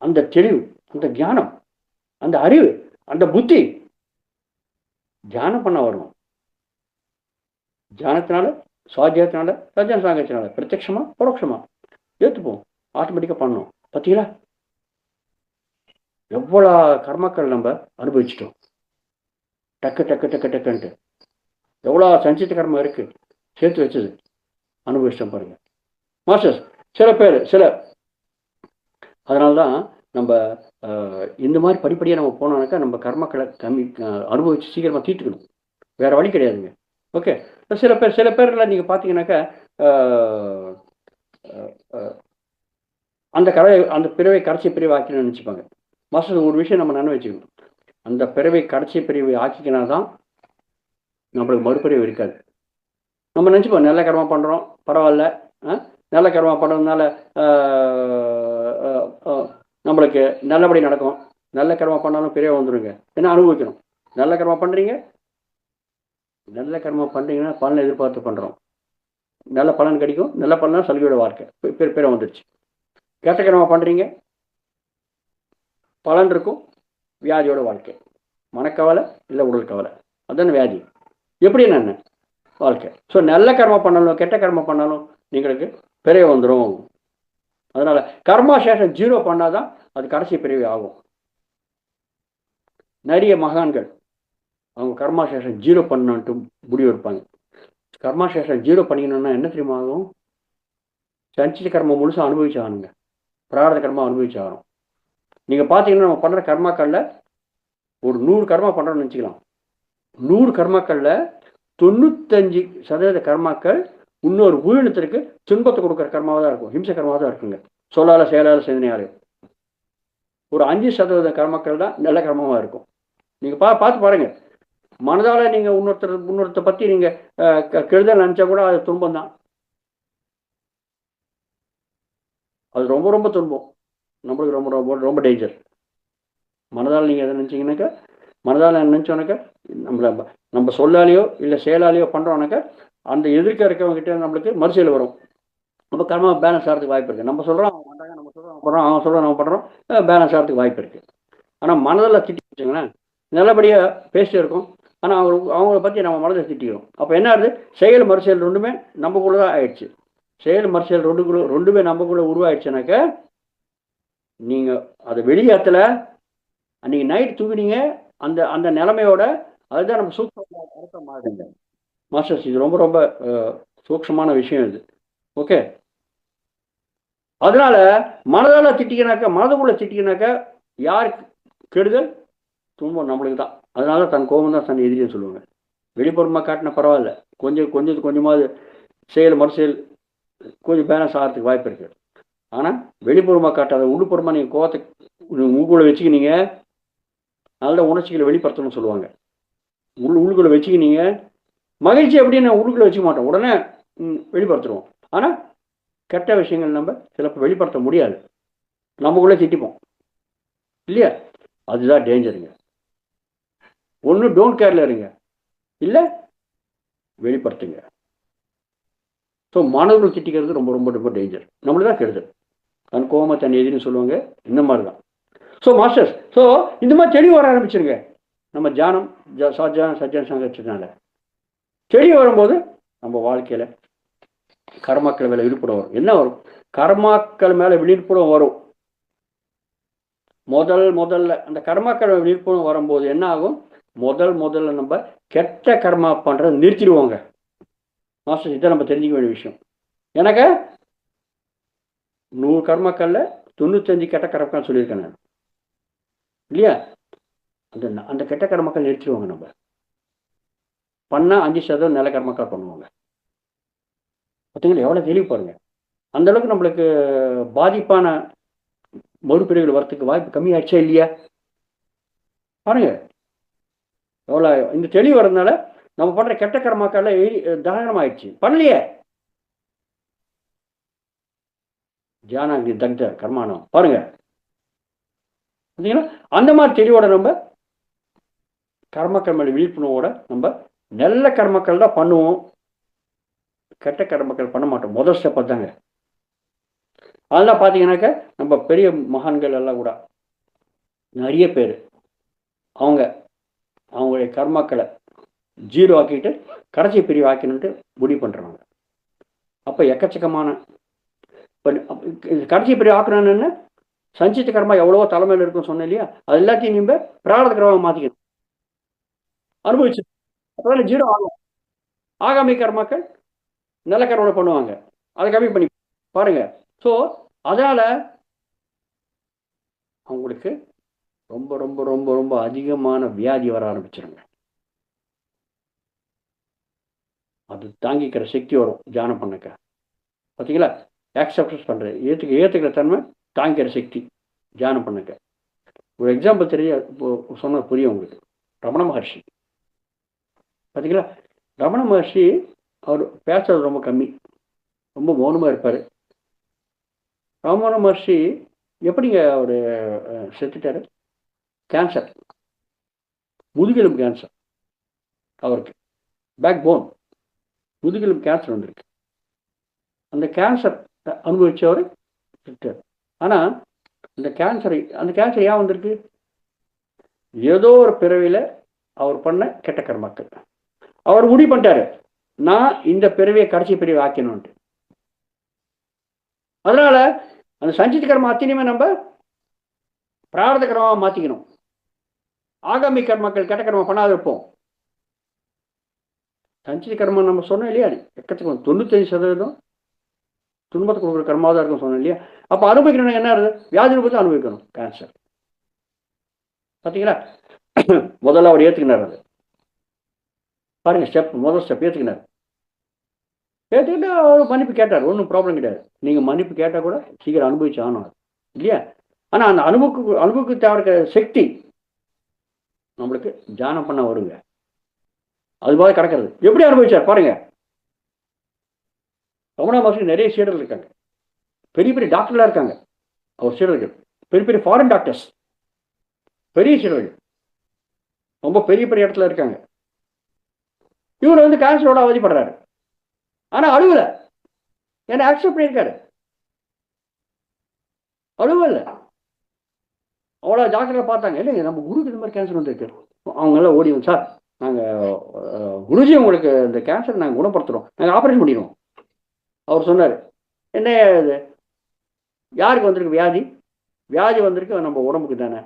அந்த தெளிவு, அந்த ஞானம், அந்த அறிவு, அந்த புத்தி தியானம் பண்ண வரணும். தியானத்தினால, சுவாத்தியத்தினால, சஜ்ஜன சாங்கத்தினால பிரத்யட்சமா பரோட்சமா ஏற்றுப்போம். ஆட்டோமேட்டிக்காக பண்ணணும். பார்த்தீங்களா எவ்வளோ கர்மாக்கள் நம்ம அனுபவிச்சிட்டோம். டக்கு டக்கு டக்கு டக்குன்ட்டு எவ்வளோ சஞ்சித்த கர்மம் இருக்குது சேர்த்து வச்சது அனுபவிச்சிட்டோம் பாருங்க மாஸ்டர்ஸ். சில அதனால தான் நம்ம இந்த மாதிரி படிப்படியாக நம்ம போனோம்னாக்கா நம்ம கர்மக்களை அனுபவிச்சு சீக்கிரமாக தீர்த்துக்கணும். வேறு வழி கிடையாதுங்க. ஓகே. சில பேரில் நீங்கள் பார்த்தீங்கன்னாக்கா அந்த பிறவை கடைசி பிரிவு ஆக்கணும்னு நினச்சிப்பாங்க. மாஸ்டர் ஒரு விஷயம் நம்ம நினைவு வச்சுக்கணும். அந்த பிறவை கடைசி பிரிவு ஆக்கிக்கினா தான் நம்மளுக்கு மறுபிரிவு இருக்காது. நம்ம நினச்சிப்போம் நல்ல கர்மம் பண்ணுறோம் பரவாயில்ல, நல்ல கர்மம் பண்ணுறதுனால நம்மளுக்கு நல்லபடி நடக்கும். நல்ல கர்மம் பண்ணாலும் பெரிய வந்துடுங்க. என்ன அனுபவிக்கணும். நல்ல கர்மம் பண்ணுறீங்க, நல்ல கர்மம் பண்ணுறீங்கன்னா பலனை எதிர்பார்த்து பண்ணுறோம். நல்ல பலன் கிடைக்கும். நல்ல பலனா சலுகையோட வாழ்க்கை பெரிய வந்துடுச்சு. கெட்ட கர்மம் பண்ணுறீங்க, பலன் இருக்கும், வியாதியோட வாழ்க்கை. மனக்கவலை இல்லை உடல் கவலை, அதுதானே வியாதி. எப்படி என்ன வாழ்க்கை. ஸோ நல்ல கர்மம் பண்ணாலும் கெட்ட கர்மம் பண்ணாலும் நீங்களுக்கு பெரிய வந்துடும். அதனால கர்மா சேஷம் 0 பண்ணாதான் அது கடைசி பிரிவு ஆகும். நிறைய மகான்கள் அவங்க கர்மா சேஷம் 0 பண்ணன்ட்டு முடிவு இருப்பாங்க. கர்மா சேஷம் 0 பண்ணிக்கணும்னா என்ன தெரியுமா ஆகும்? சஞ்சித கர்மம் முழுசாக அனுபவிச்சாகணுங்க. பிராரத கர்மா அனுபவிச்சாகணும். நீங்கள் பார்த்தீங்கன்னா நம்ம பண்ணுற கர்மாக்களில் ஒரு 100 கர்மா பண்ணுறோம்னு நினச்சிக்கலாம். 100 கர்மாக்களில் 95% கர்மாக்கள் இன்னொரு உயிரினத்திற்கு துன்பத்தை கொடுக்குற கர்மாவாக தான் இருக்கும். ஹிம்சை கர்மாவாக தான் இருக்குங்க. சொல்லால செயலால சிந்தனையாலே. ஒரு 5% கர்மாக்கள் தான் நல்ல கர்மமாக இருக்கும். நீங்கள் பார்த்து பாருங்கள். மனதால் நீங்கள் இன்னொருத்த பற்றி நீங்கள் கெடுதல் நினச்சா கூட அது துன்பம் தான். அது ரொம்ப ரொம்ப துன்பம். நம்மளுக்கு ரொம்ப ரொம்ப ரொம்ப டேஞ்சர். மனதால் நீங்கள் எதை நினச்சிங்கனாக்கா, மனதால் நினச்சோன்னாக்கா நம்ம சொல்லாலேயோ இல்லை செயலாலேயோ பண்ணுறோன்னாக்கா அந்த எதிர்க்க இருக்கவங்ககிட்ட நம்மளுக்கு மறுசெயல் வரும். நம்ம கர்மா பேலன்ஸ் ஆகிறதுக்கு வாய்ப்பு இருக்குது. நம்ம சொல்கிறோம் அவங்க பண்ணுறாங்க, நம்ம சொல்கிறோம் அவங்க பண்ணுறோம், அவங்க சொல்கிறோம் நம்ம பண்ணுறோம், பேலன்ஸ் ஆகிறதுக்கு வாய்ப்பு இருக்குது. ஆனால் மனதில் திட்டி வச்சுங்களேன், நல்லபடியாக பேசிட்டு இருக்கோம், ஆனால் அவங்கள பற்றி நம்ம மனதை திட்டிக்கிறோம். அப்போ என்ன ஆகுது? செயல் மறுசெயல் ரெண்டுமே நம்மக்குள்ளே தான் ஆயிடுச்சு. செயல் மறுசெயல் ரெண்டுமே நம்மக்குள்ளே உருவாயிடுச்சுனாக்கா நீங்கள் அதை வெளியாத்தில் அன்றைக்கி நைட் தூங்கினீங்க அந்த அந்த நிலைமையோட அதுதான் நம்ம சூக்ஷ்ம அர்த்தம் ஆகுதுங்க மாஸ்டர்ஸ். இது ரொம்ப ரொம்ப சூக்ஷ்மமான விஷயம் இது. ஓகே. அதனால மனதால் திட்டிக்கினாக்கா, மனதுக்குள்ளே திட்டிக்கினாக்கா யாருக்கு கெடுதல் துன்பம் நம்மளுக்கு தான். அதனால தன் கோபம் தான் தன் எதிரின்னு சொல்லுவாங்க. வெளிப்புறமாக காட்டினா பரவாயில்ல, கொஞ்சமாவது செயல் மறுசெயல் கொஞ்சம் பேலன்ஸ் ஆகிறதுக்கு வாய்ப்பு இருக்குது. ஆனால் வெளிப்புறமாக காட்டாத உள்ளுப்புறமாக நீங்கள் கோபத்தை உங்களுக்குள்ளே வச்சுக்கினீங்க, நல்ல உணர்ச்சிகளை வெளிப்படுத்தணும்னு சொல்லுவாங்க. உள்ளுக்குள்ளே வச்சுக்கினீங்க, மகிழ்ச்சி அப்படின்னு உள்ளுக்குள்ளே வச்சுக்க மாட்டோம், உடனே வெளிப்படுத்துருவோம். ஆனால் கெட்ட விஷயங்கள் நம்ம சிலப்போ வெளிப்படுத்த முடியாது, நமக்குள்ளே திட்டிப்போம் இல்லையா? அதுதான் டேஞ்சருங்க. ஒன்று டோன்ட் கேர்ல இருங்க, இல்லை வெளிப்படுத்துங்க. ஸோ மாணவர்கள் திட்டிக்கிறது ரொம்ப ரொம்ப ரொம்ப டேஞ்சர், நம்மளுக்கு தான் கெடுதல். தன் கோபமா தன் எதிரின்னு சொல்லுவாங்க, இந்த மாதிரி தான். ஸோ மாஸ்டர்ஸ், ஸோ இந்த மாதிரி தெளிவு வர ஆரம்பிச்சிருங்க. நம்ம தியானம் சஜ்ஜன சங்கத்தினால தெளிவு வரும்போது நம்ம வாழ்க்கையில் கர்மாக்கள் மேலே விழிப்புணர்வு வரும். என்ன வரும்? கர்மாக்கள் மேலே விழிப்புணர்வு வரும். முதல்ல அந்த கர்மாக்கள் விழிப்புணர்வு வரும்போது என்ன ஆகும்? முதல்ல நம்ம கெட்ட கர்மா பண்ணுறதை நிறுத்திடுவோங்க மாஸ்டர். இதை நம்ம தெரிஞ்சுக்க வேண்டிய விஷயம். எனக்கு 100 கர்மாக்கள்ல 95 கெட்ட கர்மாக்கள் சொல்லியிருக்கேன் நான் இல்லையா? அந்த கெட்ட கர்மாக்கள் நிறுத்திடுவாங்க. நம்ம பண்ணால் 5% நல்ல கர்மாக்கள் பண்ணுவாங்க. பார்த்தீங்களா எவ்வளோ தெளிவு பாருங்க. அந்த அளவுக்கு நம்மளுக்கு பாதிப்பான மறுபிரிவுகள் வரத்துக்கு வாய்ப்பு கம்மியாச்சா இல்லையா? பாருங்க எவ்வளோ இந்த தெளிவு வரதுனால நம்ம பண்ணுற கெட்ட கர்மாக்கள் தகனம் ஆயிடுச்சு. பண்ணலையே தியானாங்கி தக்த கர்மானம் பாருங்க. பார்த்தீங்கன்னா அந்த மாதிரி தெளிவோட நம்ம கர்மக்கள் மேலே விழிப்புணர்வோட நம்ம நல்ல கர்மக்கள் தான் பண்ணுவோம், கெட்ட கர்மக்கள் பண்ண மாட்டோம். முதல் ஸ்டெப் தாங்க. அதெல்லாம் பார்த்தீங்கன்னாக்க நம்ம பெரிய மகான்கள் எல்லாம் கூட நிறைய பேர் அவங்களுடைய கர்மாக்களை 0 ஆக்கிட்டு கடைசி பிரிவு ஆக்கணுன்ட்டு முடிவு பண்ணுறாங்க. அப்போ எக்கச்சக்கமான இப்போ கடைசி இப்படி ஆக்கணும்னு என்ன, சஞ்சித்த கர்மா எவ்வளவோ தலைமையில் இருக்குன்னு சொன்னேன் இல்லையா, அது எல்லாத்தையும் நீங்க பிராரத கர்மாவை மாற்றிக்கணும், அனுபவிச்சு. அப்போதானே ஜீரோ ஆகும். ஆகாமி கர்மாக்கள் நல்ல கர்மாவை பண்ணுவாங்க, அதை கம்மி பண்ணி பாருங்க. ஸோ அதனால அவங்களுக்கு ரொம்ப ரொம்ப ரொம்ப ரொம்ப அதிகமான வியாதி வர ஆரம்பிச்சிருங்க. அது தாங்கிக்கிற சக்தி வரும் தியானம் பண்ணக்க. பார்த்தீங்களா, ஆக்செப்டன்ஸ் பண்ணுறது, ஏற்றுக்கிற தன்மை, தாங்கிக்கிற சக்தி தியானம் பண்ணக்க. ஒரு எக்ஸாம்பிள் தெரிய இப்போ சொன்ன புரியும் உங்களுக்கு. ரமண மகர்ஷி பார்த்தீங்களா, ரமண மகர்ஷி அவர் பேசுறது ரொம்ப கம்மி, ரொம்ப மௌனமாக இருப்பார். ரமண மகர்ஷி எப்படிங்க அவர் செத்துட்டாரு? கேன்சர், முதுகெலும்பு கேன்சர், அவருக்கு பேக் போன் முதுகெலும்பு கேன்சர் வந்திருக்கு. அந்த கேன்சர் அனுபவிச்சவர் செத்துட்டார். ஆனால் அந்த கேன்சர் ஏன் வந்திருக்கு? ஏதோ ஒரு பிறவியில் அவர் பண்ண கெட்ட கர்மாக்கள். அவர் முடிவு பண்ணிட்டாரு, நான் இந்த பிறவியை கடைசி பிறவி ஆக்கணும்ட்டு. அதனால அந்த சஞ்சித கர்மா அத்தனையுமே நம்ம பிராரத கர்மாவை மாற்றிக்கணும். ஆகாமி கர்மாக்கள் கெட்ட கர்மா பண்ணாத இருப்போம். சஞ்சித கர்மா நம்ம சொன்னோம் இல்லையா, எக்கத்துக்கு 95% துன்பத்தை கொடுக்குற கர்மாவாக தான் இருக்கும் சொன்னோம் இல்லையா. அப்போ அனுபவிக்கணும் என்ன இருக்குது? வியாதி ரூபத்தை அனுபவிக்கணும், கேன்சர். பார்த்தீங்களா, முதல்ல அவர் ஏற்றுக்கினார். அது பாருங்க, முதல் ஸ்டெப் ஏற்றுக்கினார். ஏற்றுக்கிட்டு அவர் மன்னிப்பு கேட்டார், ஒன்றும் ப்ராப்ளம் கிடையாது. நீங்கள் மன்னிப்பு கேட்டால் கூட சீக்கிரம் அனுபவிச்சு ஆகணும் இல்லையா. ஆனால் அந்த அனுபவுக்கு தேவை சக்தி நம்மளுக்கு தியானம் பண்ண வருங்க. அது மாதிரி கிடக்கிறது எப்படி அனுபவிச்சார் பாருங்க. ரமண மகர்ஷி நிறைய சீடர்கள் இருக்காங்க, பெரிய பெரிய டாக்டர்லாம் இருக்காங்க. அவர் சீடர்கள் பெரிய பெரிய ஃபாரின் டாக்டர்ஸ், பெரிய சீடர்கள் ரொம்ப பெரிய பெரிய இடத்துல இருக்காங்க. இவர் வந்து கேன்சரோட அவதிப்படுறாரு, ஆனால் அழுவலை. ஏன்னா ஆக்செப்ட் பண்ணியிருக்காரு, அழுவலை. அவ்வளோ டாக்டர்களை பார்த்தாங்க, இல்லைங்க நம்ம குருக்கு இந்த மாதிரி கேன்சர் வந்துருக்கு. அவங்கெல்லாம் ஓடி வந்து, சார் நாங்கள் குருஜி உங்களுக்கு இந்த கேன்சர் நாங்கள் குணப்படுத்துகிறோம், நாங்கள் ஆப்ரேஷன் பண்ணிடுவோம். அவர் சொன்னார், என்ன இது யாருக்கு வந்திருக்கு வியாதி? வியாதி வந்திருக்கு நம்ம உடம்புக்கு தானே.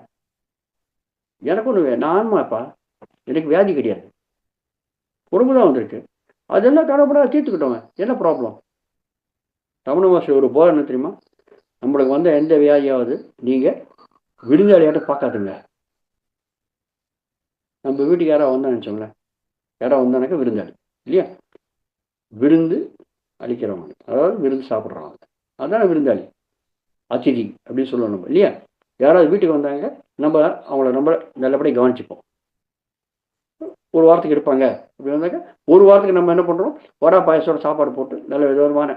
எனக்கு ஒன்று நான்மாப்பா, எனக்கு வியாதி கிடையாது, உடம்பு தான் வந்திருக்கு. அதெல்லாம் கடவுளா தீர்த்துக்கிட்டோங்க, என்ன ப்ராப்ளம்? ரமண மகர்ஷி ஒரு போதனை என்ன தெரியுமா, நம்மளுக்கு வந்த எந்த வியாதியாவது நீங்கள் விருந்தாளியாட்ட பார்க்காதுங்க. நம்ம வீட்டுக்கு யாராவது வந்தா நினச்சோங்களேன், யாராவது வந்தானாக்கா விருந்தாளி இல்லையா, விருந்து அளிக்கிறவங்க, அதாவது விருந்து சாப்பிட்றவங்க, அதுதான் விருந்தாளி, அதிதி அப்படின்னு சொல்லுவோம் நம்ம இல்லையா. யாராவது வீட்டுக்கு வந்தாங்க, நம்ம அவங்கள நம்ம நல்லபடியாக கவனிச்சுப்போம். ஒரு வாரத்துக்கு இருப்பாங்க அப்படி வந்தாக்க, ஒரு வாரத்துக்கு நம்ம என்ன பண்ணுறோம், வடா பாயசோட சாப்பாடு போட்டு நல்ல விதமான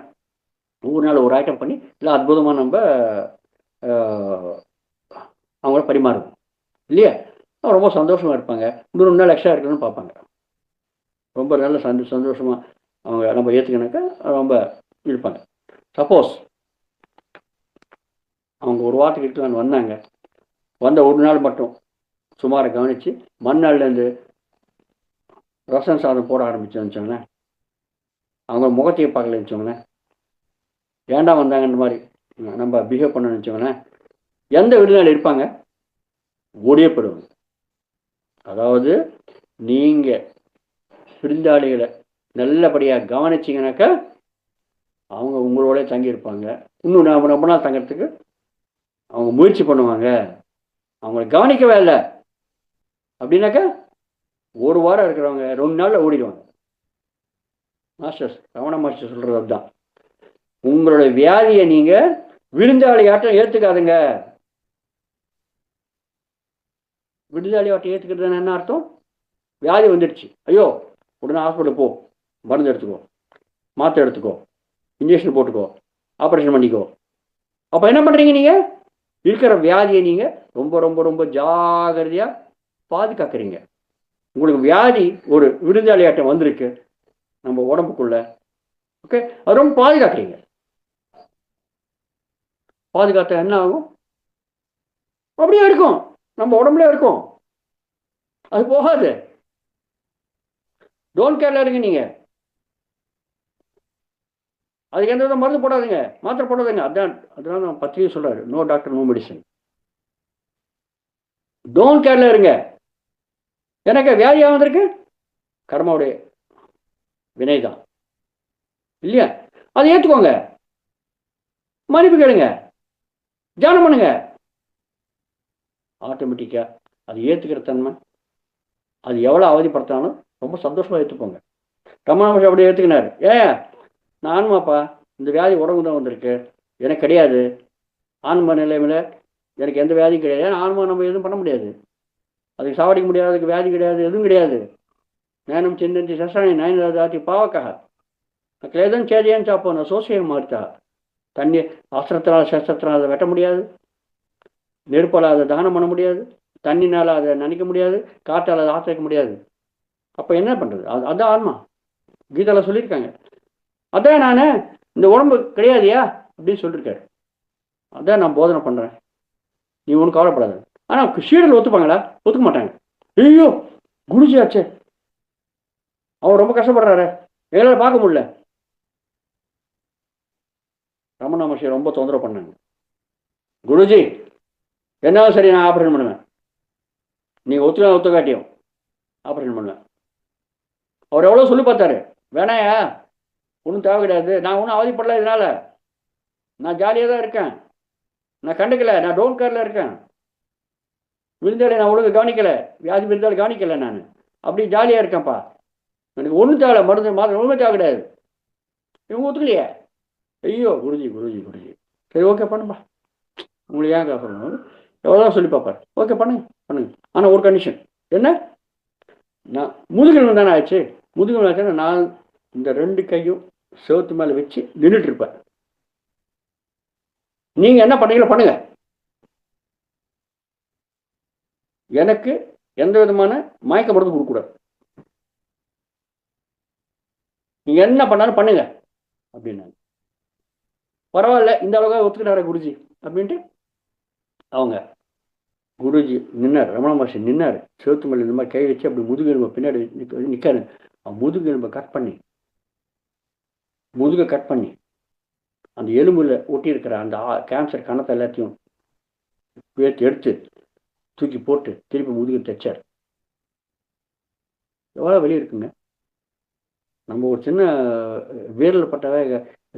ஒவ்வொரு நாள் ஒரு ஐட்டம் பண்ணி இல்லை அற்புதமாக நம்ம அவங்கள பரிமாறுவோம் இல்லையா. ரொம்ப சந்தோஷமாக இருப்பாங்க. இன்னொரு 2 நாள் எக்ஸ்ட்ரா இருக்கணும்னு பார்ப்பாங்க. ரொம்ப நல்ல சந்தோஷமாக அவங்க நம்ம ஏற்றுக்கினாக்கா ரொம்ப இருப்பாங்க. சப்போஸ் அவங்க ஒரு வாரத்துக்கு இருக்கலான்னு வந்தாங்க, வந்த ஒரு நாள் மட்டும் சுமாரை கவனித்து மறுநாள்லேருந்து ரசம் சாதம் போட ஆரம்பிச்சோன்னு வச்சோங்களேன், அவங்க முகத்தையே பார்க்கல வச்சோங்களேன், ஏண்டா வந்தாங்கன்ற மாதிரி நம்ம பிஹேவ் பண்ண வச்சோங்களேன், எந்த விருந்தாளி இருப்பாங்க ஓடியே போடுவாங்க. அதாவது நீங்கள் விருந்தாளிகளை நல்லபடியாக கவனிச்சிங்கனாக்கா அவங்க உங்களோட தங்கியிருப்பாங்க. இன்னும் ரொம்ப நாள் தங்கிறதுக்கு அவங்க முயற்சி பண்ணுவாங்க. அவங்கள கவனிக்கவே இல்லை அப்படின்னாக்கா ஒரு வாரம் இருக்கிறவங்க 2 நாளில் ஓடிடுவாங்க. மாஸ்டர்ஸ் ரமண மாஸ்டர் சொல்கிறது அதுதான். உங்களுடைய வியாதியை நீங்கள் விருந்தாளியாட்டம் ஏற்றுக்காதுங்க. விருந்தாளியாட்டம் ஏற்றுக்கிறது என்ன அர்த்தம்? வியாதி வந்துடுச்சு, ஐயோ உடனே ஹாஸ்பிட்டல் போ, மருந்து எடுத்துக்கோ, மாத்திரை எடுத்துக்கோ, இன்ஜெக்ஷன் போட்டுக்கோ, ஆப்ரேஷன் பண்ணிக்கோ. அப்போ என்ன பண்ணுறீங்க, நீங்கள் இருக்கிற வியாதியை நீங்கள் ரொம்ப ரொம்ப ரொம்ப ஜாகிரதையாக பாதுகாக்கிறீங்க. உங்களுக்கு வியாதி ஒரு விருந்தாளியாட்டம் வந்திருக்கு நம்ம உடம்புக்குள்ள, ஓகே, அது ரொம்ப பாதுகாக்கிறீங்க. பாதுகாத்தா என்ன ஆகும்? அப்படியே இருக்கும், நம்ம உடம்புல இருக்கும், அது போகாது. டோன்ட் கேர்ல இருங்க நீங்க. அதுக்கு எந்த வித மருந்து போடாதுங்க, மாத்திரை போடாதுங்க. அதனால நான் பத்திரிகை சொல்றாரு, no doctor no medicine. Don't கேர்ல இருங்க. எனக்கு வியாதியாக வந்திருக்கு, கர்மாவுடைய வினைதான் இல்லையா? அதை ஏற்றுக்கோங்க, மன்னிப்பு கேளுங்க, தியானம் பண்ணுங்க. ஆட்டோமேட்டிக்கா அது ஏற்றுக்கிற தன்மை, அது எவ்வளோ அவதிப்படுத்தினாலும் ரொம்ப சந்தோஷமாக ஏற்றுப்போங்க. ரமண மகர்ஷி அப்படியே ஏற்றுக்கினார். நான் ஆன்மாப்பா, இந்த வியாதி உடம்பு தான் வந்திருக்கு, எனக்கு கிடையாது. ஆன்மா நிலைமையில் எனக்கு எந்த வியாதியும் கிடையாது. ஏன்னா ஆன்மா நம்ம எதுவும் பண்ண முடியாது, அதுக்கு சாவடிக்க முடியாது, அதுக்கு வியாதி கிடையாது, எதுவும் கிடையாது. ஞானம் சிந்தந்தி சஸ்ராணி நயனதாதி பாவக்காக கிளேதம் சேதியான்னு சாப்போம் சோசியம் மாறுத்தா. தண்ணி அஸ்திரத்தினால் சஸ்திரத்தினால் அதை வெட்ட முடியாது, நெருப்பால் அதை தானம் பண்ண முடியாது, தண்ணினால் அதை நினைக்க முடியாது, காற்றால் அதை ஆசிரிக்க முடியாது. அப்போ என்ன பண்ணுறது? அதான் ஆன்மா. கீதாவில் சொல்லியிருக்காங்க. அதான் நான் இந்த உடம்பு கிடையாதியா அப்படின்னு சொல்லியிருக்காரு. அதான் நான் போதனை பண்ணுறேன், நீ ஒன்றும் கவலைப்படாது. ஆனால் சீடர்கள் ஒத்துப்பாங்களா? ஒத்துக்க மாட்டாங்க. ஐயோ குருஜி ஆச்சே, அவர் ரொம்ப கஷ்டப்படுறாரு, எங்களால் பார்க்க முடியல. ரமண மகர்ஷி ரொம்ப தொந்தரவு பண்ணாங்க. குருஜி என்ன சரி, நான் ஆப்ரேஷன் பண்ணுவேன், நீங்கள் ஒத்துக்காட்டியும் ஆப்ரேஷன் பண்ணுவேன். அவர் எவ்வளோ சொல்லி பார்த்தாரு, வேணாயா ஒன்றும் தேவை கிடையாது, நான் ஒன்றும் அவதிப்படல, இதனால நான் ஜாலியாக தான் இருக்கேன், நான் கண்டுக்கல, நான் டோன்ட் கேர்ல இருக்கேன், விருந்தாளி நான் ஒழுங்கு கவனிக்கலை, வியாதி விருந்தாளி கவனிக்கலை, நான் அப்படி ஜாலியாக இருக்கேன்ப்பா, எனக்கு ஒன்றும் தேவை, மருந்து மாத்திரை ஒன்றுமே தேவை கிடையாது. இவங்க ஒத்துக்கலையே. ஐயோ குருஜி குருஜி குருஜி, சரி ஓகே பண்ணுப்பா, உங்களுக்கு ஏன் சொல்லணும், எவ்வளோ சொல்லி பார்ப்பார். ஓகே பண்ணுங்க பண்ணுங்க, ஆனால் ஒரு கண்டிஷன் என்ன, நான் முதுகெலும்பு தானே ஆச்சு, முதுகெலும்பு ஆச்சுன்னா நான் இந்த 2 கையும் செவத்து மேலே வச்சு நின்றுட்டு இருப்பேன், நீங்க என்ன பண்ணீங்களோ பண்ணுங்க, எனக்கு எந்த விதமான மயக்க மருந்து கொடுக்கக்கூடாது, நீங்க என்ன பண்ணாலும் பண்ணுங்க அப்படின்னாங்க. பரவாயில்ல, இந்த அளவுக்கு ஒத்துக்கிட்டார குருஜி அப்படின்ட்டு அவங்க குருஜி நின்னார். ரமண மகர்ஷி நின்னார், செவத்து மேலே இந்த மாதிரி கை வச்சு அப்படி முதுகெலும்பை பின்னாடி நிற்காரு. முதுகெலும்பை கட் பண்ணி, முதுகை கட் பண்ணி அந்த எலும்புல ஒட்டி இருக்கிற அந்த கேன்சர் கணத்தை எல்லாத்தையும் எடுத்து தூக்கி போட்டு திருப்பி முதுகு தைச்சார். எவ்வளோ வெளியே இருக்குங்க. நம்ம ஒரு சின்ன வீரல் பட்டாவே,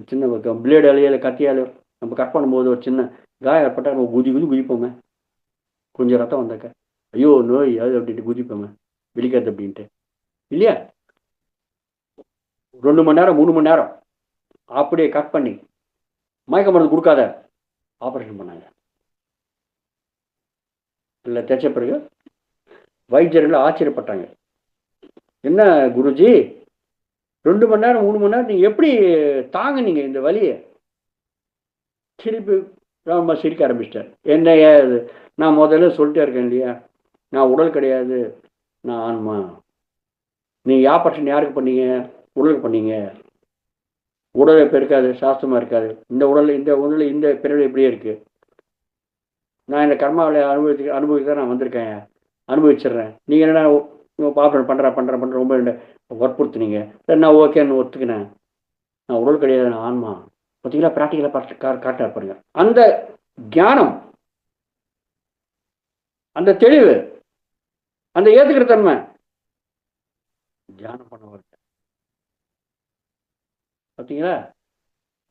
சின்ன பிளேடு அலையில கத்தியால் நம்ம கட் பண்ணும்போது ஒரு சின்ன காயம் ஏற்பட்டால் நம்ம குதிப்போமே, கொஞ்சம் ரத்தம் வந்தாக்க ஐயோ நோய் அது அப்படின்ட்டு குதிப்போமே, வெளிக்காது அப்படின்ட்டு இல்லையா. 2 மணி நேரம் 3 மணி நேரம் அப்படியே கட் பண்ணி மயக்க மருந்து கொடுக்காத ஆப்ரேஷன் பண்ணாங்க. இல்லை தைச்ச பிறகு வைத்தியர்கள் ஆச்சரியப்பட்டாங்க. என்ன குருஜி 2 மணி நேரம் 3 மணி நேரம் நீங்கள் எப்படி தாங்குனீங்க இந்த வலியை? திருப்பி ரொம்ப சிரிக்க ஆரம்பிச்சிட்டார். என்னையா இது, நான் முதல்ல சொல்லிட்டே இருக்கேன் இல்லையா, நான் உடல் கிடையாது, நான் ஆன்மா. நீங்கள் ஆப்ரேஷன் யாருக்கு பண்ணீங்க? உடலுக்கு பண்ணீங்க. உடல் இப்போ இருக்காது, சாஸ்திரமாக இருக்காது, இந்த உடல் இந்த பிறகு இப்படியே இருக்கு. நான் இந்த கர்மாவில் அனுபவிக்க தான் நான் வந்திருக்கேன், அனுபவிச்சிடுறேன். நீங்கள் என்ன ஆப்ரேஷன் பண்ணுற ரொம்ப வற்புறுத்துனீங்க. நான் ஓகேன்னு ஒத்துக்கினேன், நான் உடல் கிடையாது, நான் ஆன்மா. பார்த்தீங்களா, ப்ராக்டிக்கலாக காட்டா பாருங்க. அந்த ஞானம், அந்த தெளிவு, அந்த ஏற்றுக்கிற தன்மை தியானம் பண்ண வருது. பார்த்தீங்களா,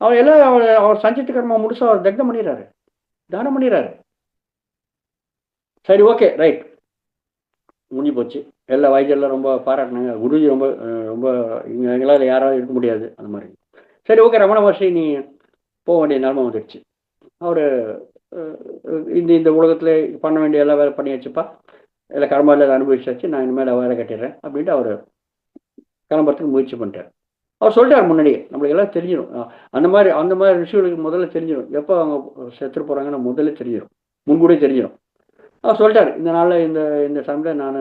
அவர் எல்லாம் அவர் சஞ்சித்த கர்மா முழுசா அவர் தக்தம் பண்ணிடுறாரு, தானம் பண்ணிடுறாரு. சரி ஓகே ரைட், முடிஞ்சு போச்சு. எல்லா வைத்தியெல்லாம் ரொம்ப பாராட்டினாங்க. குருஜி ரொம்ப ரொம்ப எங்களால் யாராவது இருக்க முடியாது அந்த மாதிரி. சரி ஓகே, ரமண மகர்ஷி நீ போக வேண்டிய நிலைமை வந்துடுச்சு. அவர் இந்த உலகத்தில் பண்ண வேண்டிய எல்லா வேலை பண்ணி வச்சுப்பா, எல்லாம் கர்மாவில் அனுபவிச்சாச்சு, நான் இனிமேல் வேலை கட்டிடுறேன் அப்படின்ட்டு அவர் கிளம்புறதுக்கு முயற்சி பண்ணிட்டார். அவர் சொல்லிட்டார் முன்னாடியே, நம்மளுக்கு எல்லாம் தெரிஞ்சிடும். அந்த மாதிரி ரிஷிகளுக்கு முதல்ல தெரிஞ்சிடும், எப்போ அவங்க செத்துட்டு போகிறாங்கன்னா முதல்ல தெரிஞ்சிடும், முன்கூடியே தெரிஞ்சிடும். அவர் சொல்லிட்டார், இந்த நாளில் இந்த சமயத்தில் நான்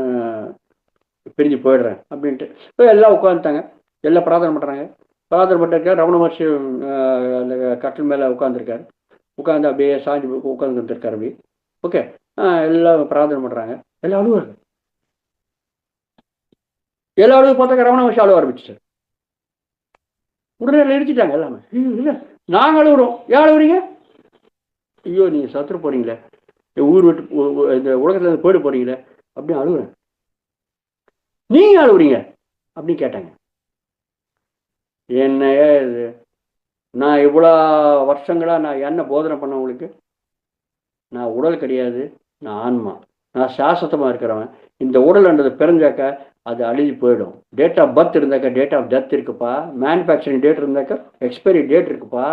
பிரிஞ்சு போயிடுறேன் அப்படின்ட்டு. இப்போ எல்லாம் உட்காந்துட்டாங்க, எல்லாம் பிரார்த்தனை பண்ணுறாங்க. பிரார்த்தனை பண்ணிருக்காரு. ரமண மகர்ஷி அந்த கட்டில் மேலே உட்காந்துருக்காரு, உட்காந்து அப்படியே சாஞ்சி உட்காந்துருக்காரு அப்படி. ஓகே, எல்லாம் பிரார்த்தனை பண்ணுறாங்க, எல்லாம் அழுவாங்க. எல்லா அழுவு பார்த்தாக்க ரமண மகர்ஷி அழுவ ஆரம்பிச்சிட்டார். உடனே எழுதிட்டாங்க எல்லாமே. இல்லை நாங்கள் அழுகுறோம். ஏன் அழுகுறீங்க? ஐயோ நீங்கள் சத்துரு போறீங்களே, ஊர் விட்டு இந்த உலகத்துல இருந்து போயிட்டு போறீங்களே அப்படின்னு அழுகுறேன். நீங்க அழுகுறீங்க அப்படின்னு கேட்டாங்க. என்னையா இது, நான் இவ்வளோ வருஷங்களா நான் என்ன போதனை பண்ண உங்களுக்கு? நான் உடல் கிடையாது, நான் ஆன்மா, நான் சாஸ்வதமாக இருக்கிறவன். இந்த உடல்ன்றது பிறந்தாக்கா அது அழுகி போயிடும். டேட் ஆஃப் பர்த் இருந்தாக்கா டேட் ஆஃப் டெத் இருக்குப்பா, மேனுஃபேக்சரிங் டேட் இருந்தாக்கா எக்ஸ்பைரி டேட் இருக்குப்பா.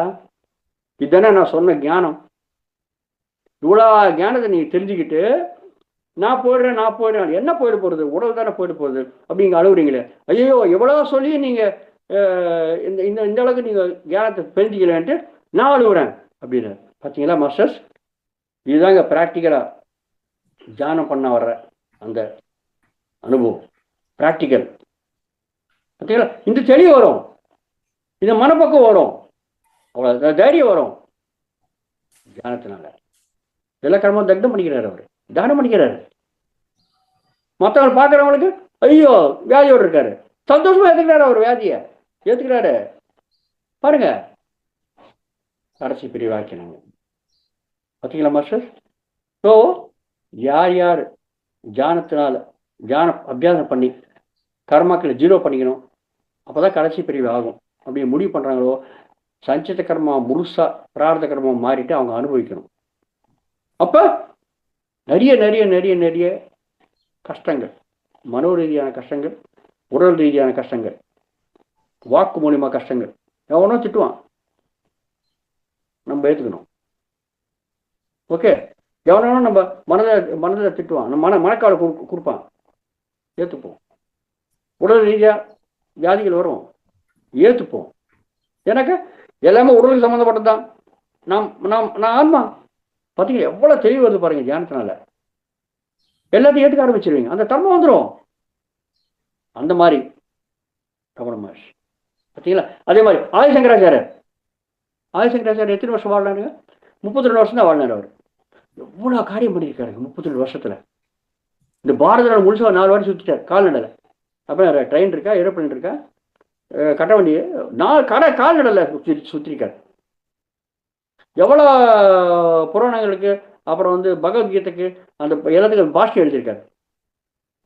இதுதானே நான் சொன்ன ஞானம். இவ்வளோ ஞானத்தை நீங்கள் தெரிஞ்சுக்கிட்டு நான் போயிடுறேன் என்ன போயிட போகிறது? உடல் தானே போயிட்டு போகுது அப்படிங்க அழுகுறீங்களே. ஐயோ எவ்வளோ சொல்லி நீங்கள் இந்த இந்த இந்த அளவுக்கு நீங்கள் ஞானத்தை தெரிஞ்சுக்கலன்ட்டு நான் அழுகுறேன் அப்படின்னு. பார்த்தீங்களா மாஸ்டர்ஸ், இதுதாங்க ப்ராக்டிக்கலாக தியானம் பண்ண வர்ற அந்த அனுபவம். ப்ராக்டிக்கல் பார்த்தீங்களா? இந்த தெளிவு வரும், இந்த மனப்பக்கம் வரும், அவ்வளோ தைரியம் வரும் தியானத்தினால. எல்லா கடமும் தக்னம் பண்ணிக்கிறாரு, அவர் தியானம் பண்ணிக்கிறாரு. மற்றவங்க பார்க்குறவங்களுக்கு ஐயோ வியாதியோடு இருக்காரு, சந்தோஷமா ஏற்றுக்கிறாரு, அவர் வியாதியை ஏற்றுக்கிறாரு. பாருங்க, கடைசி பிரிவாக்கினாங்க. பார்த்தீங்களா மாஸ்டர்? ஸோ யார் யார் தியானத்தினால் தியானம் அபியாசம் பண்ணி கர்மாக்களை ஜீரோ பண்ணிக்கணும், அப்போ தான் கடைசி பிரிவு ஆகும் அப்படி முடிவு பண்ணுறாங்களோ, சஞ்சித கர்மா முழுசா பிரார்த்த கர்மா மாறிட்டு அவங்க அனுபவிக்கணும். அப்போ நிறைய நிறைய நிறைய நிறைய கஷ்டங்கள், மனோ ரீதியான கஷ்டங்கள், உடல் ரீதியான கஷ்டங்கள், வாக்கு மூலியமா கஷ்டங்கள், எவனோ திட்டுவான், நம்ம ஏற்றுக்கணும். ஓகே, எவனோ நம்ம மனதில் திட்டுவான், நம்ம மனக்கால கொடுப்பான், ஏற்றுப்போம். உடல் ரீதியாக வியாதிகள் வரும், ஏற்றுப்போம். எனக்கு எல்லாமே உடலுக்கு சம்மந்தப்பட்டது தான். நான் ஆன்மா. பார்த்தீங்கன்னா எவ்வளோ தெளிவு வருது பாருங்க தியானத்தினால. எல்லாத்தையும் ஏற்றுக்க ஆரம்பிச்சிருவீங்க, அந்த தர்மம் வந்துடும். அந்த மாதிரி ரமண மகர்ஷி பார்த்தீங்களா. அதே மாதிரி ஆதிசங்கராச்சாரியர் எத்தனை வருஷம் வாழ்னாருங்க? 32 வருஷம் தான் வாழ்னார். அவர் எவ்வளோ காரியம் பண்ணியிருக்காரு 32 வருஷத்துல. இந்த பாரத நாடு முழுசாக 4 வாரம் சுற்றிட்டார் கால்நடையில். அப்புறம் ட்ரெயின் இருக்கா, ஏரோப்ளைன் இருக்கா, கட்ட வண்டி, கால்நடையில் சுற்றிருக்காரு. எவ்வளோ புராணங்களுக்கு, அப்புறம் பகவத்கீதைக்கு, அந்த எல்லாத்துக்கும் பாஷ்யம் எழுதியிருக்காரு,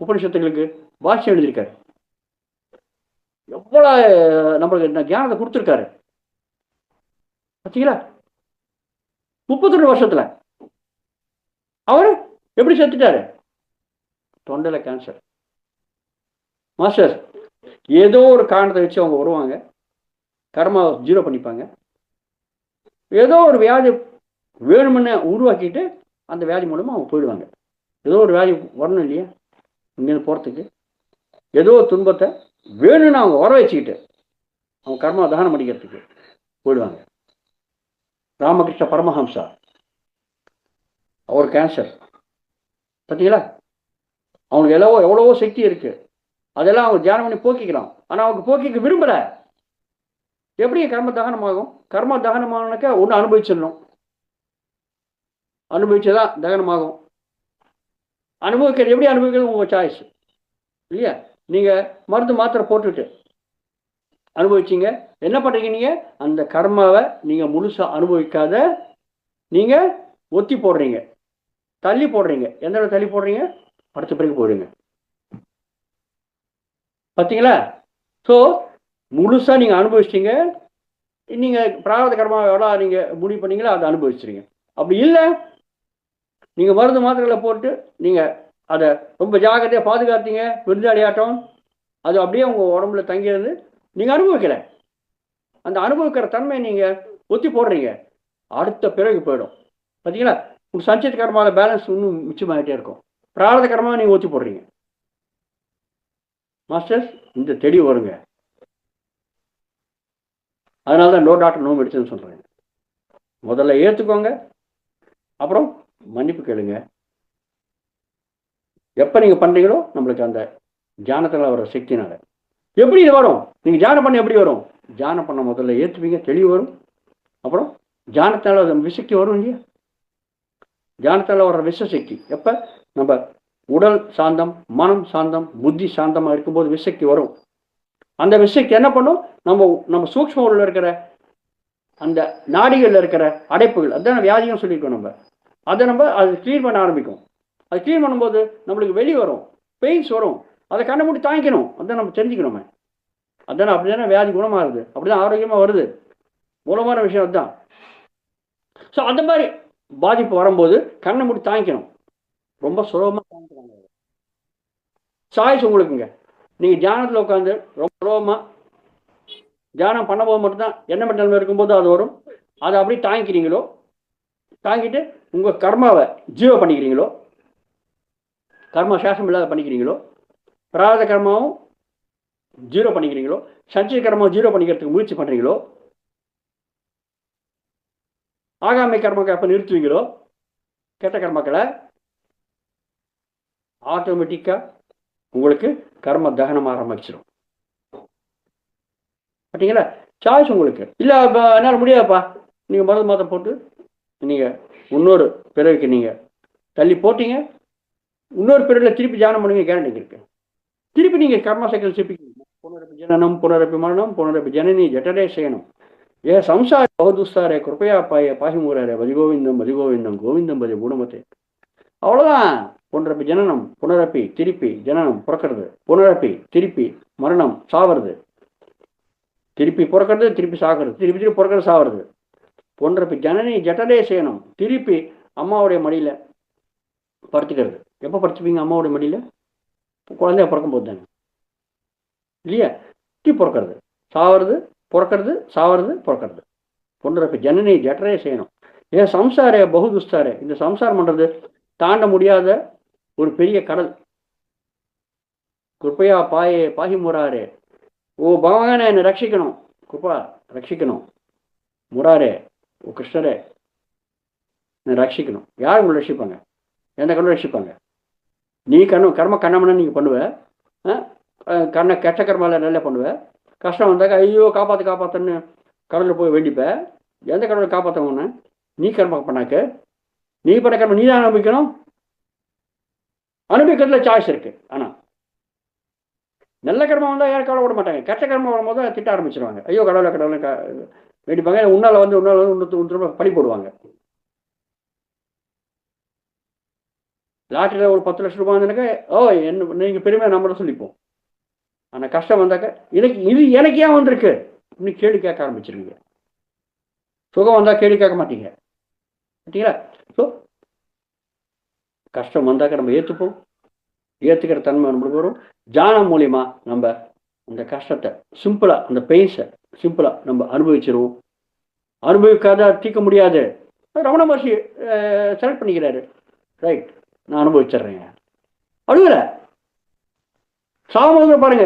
உபனிஷத்துகளுக்கு பாஷ்யம் எழுதியிருக்காரு. எவ்வளோ நம்மளுக்கு ஞானத்தை கொடுத்துருக்காரு பார்த்தீங்களா. 32 வருஷத்துல அவர் எப்படி செத்துட்டாரு? தொண்டையில் கேன்சர். மாஸ்டர், ஏதோ ஒரு காரணத்தை வச்சு அவங்க வருவாங்க, கர்மா ஜீரோ பண்ணிப்பாங்க. ஏதோ ஒரு வியாதி வேணும்னு உருவாக்கிட்டு அந்த வியாதி மூலமாக அவங்க போயிடுவாங்க. ஏதோ ஒரு வியாதி வரணும் இல்லையா இங்கேருந்து போகிறதுக்கு, ஏதோ ஒரு துன்பத்தை வேணும்னு அவங்க வர வச்சுக்கிட்டு அவங்க கர்மா தகனம் பண்ணிக்கிறதுக்கு போயிடுவாங்க. ராமகிருஷ்ண பரமஹம்சா, அவர் கேன்சர் பார்த்தீங்களா. அவங்களுக்கு எவ்வளவோ சக்தி இருக்கு, அதெல்லாம் அவங்க தியானம் பண்ணி போக்கிக்கலாம். ஆனால் அவங்க போக்கிக்க விரும்பலை. எப்படி கர்ம தகனமாகும்? கர்ம தகனமானாக்கா ஒன்று அனுபவிச்சிடணும், அனுபவிச்சதான் தகனமாகும். அனுபவிக்கிறது எப்படி அனுபவிக்கிறது உங்கள் சாய்ஸ் இல்லையா. நீங்கள் மருந்து மாத்திரை போட்டுட்டு அனுபவிச்சிங்க, என்ன பண்ணுறீங்க? நீங்கள் அந்த கர்மாவை நீங்கள் முழுசாக அனுபவிக்காத நீங்கள் ஒத்தி போடுறீங்க, தள்ளி போடுறீங்க. எந்த இடத்துல தள்ளி போடுறீங்க? அடுத்த பிறகு போடுறீங்க. பார்த்தீங்களா. ஸோ முழுசாக நீங்கள் அனுபவிச்சிட்டிங்க. நீங்கள் பிராரத கர்மா எவ்வளோ நீங்கள் முடிவு பண்ணீங்களோ அதை அனுபவிச்சிருங்க. அப்படி இல்லை, நீங்கள் மருந்து மாத்திரைகளை போட்டு நீங்கள் அதை ரொம்ப ஜாக்கிரதையாக பாதுகாத்தீங்க, விருந்தாளியாட்டம், அது அப்படியே உங்கள் உடம்புல தங்கியிருந்து நீங்கள் அனுபவிக்கலை. அந்த அனுபவிக்கிற தன்மை நீங்கள் ஒத்தி போடுறீங்க, அடுத்த பிறகு போயிடும். பார்த்தீங்களா. உங்கள் சஞ்சித கர்மாவில் பேலன்ஸ் இன்னும் மிச்சமாகிட்டே இருக்கும். பிராரத கர்மாவை நீங்கள் ஒத்தி போடுறீங்க. மாஸ்டர்ஸ், இந்த தெளிவு வருங்க. அதனால தான் நோ டாக்டர் நோ மெடிசன் சொல்கிறேன். முதல்ல ஏற்றுக்கோங்க, அப்புறம் மன்னிப்பு கேளுங்க. எப்போ நீங்கள் பண்ணுறீங்களோ நம்மளுக்கு அந்த தியானத்தில் வர சக்தினால எப்படி இது வரும்? நீங்கள் தியானம் பண்ண எப்படி வரும்? தியானம் பண்ண முதல்ல ஏற்றுப்பீங்க, தெளிவு வரும். அப்புறம் தியானத்தால் அது விஷக்தி வரும் இல்லையா. தியானத்தால் வர்ற விஷசக்தி எப்போ நம்ம உடல் சாந்தம், மனம் சாந்தம், புத்தி சாந்தமாக இருக்கும்போது விஷக்தி வரும். அந்த விஷயத்தை என்ன பண்ணும், நம்ம நம்ம சூக்ஷ்ம உடலில் இருக்கிற அந்த நாடிகளில் இருக்கிற அடைப்புகள், அதுதான் வியாதியும் சொல்லியிருக்கோம் நம்ம. அதை நம்ம அது க்ளீன் பண்ண ஆரம்பிக்கும். அது க்ளீன் பண்ணும்போது நம்மளுக்கு வெளியே வரும், பெயின்ஸ் வரும், அதை கண்ணை மூடி தாங்கிக்கணும். அதான் நம்ம தெரிஞ்சுக்கணுமே. அதானே அப்படி தானே வியாதி குணமாகுது, அப்படி தான் ஆரோக்கியமாக வருது. மூலமான விஷயம் அதுதான். ஸோ அந்த மாதிரி பாதிப்பு வரும்போது கண்ணை மூடி தாங்கிக்கணும், ரொம்ப சுலபமாக தாங்கிக்கிறாங்க. சாய்ஸ் உங்களுக்குங்க. நீங்கள் தியானத்தில் உட்காந்து ரொம்ப சுலபமாக தியானம் பண்ணும்போது மட்டும்தான் என்ன மெட்டல் இருக்கும்போது அது வரும். அதை அப்படியே தாங்கிக்கிறீங்களோ, தாங்கிட்டு உங்கள் கர்மாவை ஜீவோ பண்ணிக்கிறீங்களோ, கர்மா சேஷம் இல்லாத பண்ணிக்கிறீங்களோ, பிராரத கர்மாவும் ஜீரோ பண்ணிக்கிறீங்களோ, சஞ்சய கர்மாவும் ஜீரோ பண்ணிக்கிறதுக்கு முயற்சி பண்ணுறீங்களோ, ஆகாமி கர்மாக்களை எப்போ நிறுத்துவீங்களோ, கெட்ட கர்மாக்களை, ஆட்டோமேட்டிக்காக உங்களுக்கு கர்ம தகனம் ஆரம்பிச்சிடும். பார்த்தீங்களா? சாய்ஸ் உங்களுக்கு. இல்லை என்னால் முடியாதுப்பா, நீங்கள் மருந்து மாதம் போட்டு நீங்கள் இன்னொரு பிறவிக்கு நீங்கள் தள்ளி போட்டீங்க, இன்னொரு பிறவியில் திருப்பி தியானம் பண்ணுவீங்க, கேரண்டி இருக்கு. திருப்பி நீங்கள் கர்மா சைக்கிள் திருப்பிக்கணும். புனரப்பி ஜனனம் புனரப்பி மரணம் புனரப்பி ஜனனி ஜட்டடே செய்யணும். ஏ சம்சார பகதுஸ்தாரே கிருப்பையா பாஹி மூராரே பதிகோவிந்தம் பதிகோவிந்தம் கோவிந்தம் பதி குணமத்தை. அவ்வளோதான். புனரப்பி ஜனனம் புனரப்பி திருப்பி ஜனனம் பிறக்கிறது, புனரப்பி திருப்பி மரணம் சாவது, திருப்பி பிறக்கிறது திருப்பி சாகிறது, திருப்பி திருப்பி பிறக்கிறது சாவது. புனரப்பி ஜனனி ஜட்டடே செய்யணும். திருப்பி அம்மாவுடைய மடியில் படுத்துக்கிறது. எப்போ படுத்துப்பீங்க அம்மாவுடைய மடியில்? குழந்தைய பிறக்கும் போது தானே, இல்லையா? திருப்பி பிறக்கிறது, சாவது, பிறக்கிறது, சாவது, பிறக்கிறது. புனரப்பி ஜனனி ஜட்டரே செய்யணும். ஏன் சம்சாரே பகுதுஸ்தாரே, இந்த சம்சாரம் பண்ணுறது தாண்ட முடியாத ஒரு பெரிய கடல். கிருப்பையா பாஹி முராரே, ஓ பகவானே என்னை ரட்சிக்கணும், கிருப்பா ரட்சிக்கணும், முராரே ஓ கிருஷ்ணரே என்னை ரட்சிக்கணும். யார் உங்களை ரட்சிப்பாங்க? எந்த கடவுள் ரட்சிப்பாங்க? நீ கர்ம கண்ணமன நீங்கள் பண்ணுவேன், கண்ணை கெட்ட கர்மாவில் நல்லா பண்ணுவேன். கஷ்டம் வந்தாக்க ஐயோ காப்பாற்றுன்னு கடவுளில் போய் வேண்டிப்பேன். எந்த கடவுளை காப்பாற்றவொன்னு? நீ கர்ம பண்ணாக்க நீ பண்ண கர்மம் நீ தான் அனுபவிக்கணும். அனுபவிக்கிறதுல சாய்ஸ் இருக்கு. ஆனால் நல்ல கர்மம் வந்தால் யாரும் கவலை விட மாட்டாங்க. கெட்ட கர்மம் வரும்போது திட்ட ஆரம்பிச்சிருவாங்க. ஐயோ கடவுளை வேண்டிப்பாங்க. உன்னால் வந்து பழி போடுவாங்க. லாட்டரியில் ஒரு 10 லட்சம் ரூபாய் வந்தாக்க ஓ என்ன நீங்கள் பெருமையாக நம்மளும் சொல்லிப்போம். ஆனால் கஷ்டம் வந்தாக்க எனக்கு ஏன் வந்திருக்கு இன்னும் கேள்வி கேட்க ஆரம்பிச்சிருவீங்க. சுகம் வந்தால் கேள்வி கேட்க மாட்டீங்க. பார்த்தீங்களா? ஸோ கஷ்டம் வந்தாக்க நம்ம ஏற்றுப்போம். ஏற்றுக்கிற தன்மை நம்மளுக்கு வரும். தியானம் மூலிமா நம்ம அந்த கஷ்டத்தை சிம்பிளாக, அந்த பெயின்ஸை சிம்பிளாக நம்ம அனுபவிச்சிருவோம். அனுபவிக்காத தீர்க்க முடியாது. ரமண மகர்ஷி செலக்ட் பண்ணிக்கிறாரு. ரைட், நான் அனுபவிச்சிட்றேங்க. அழுகுற சாம பாருங்க,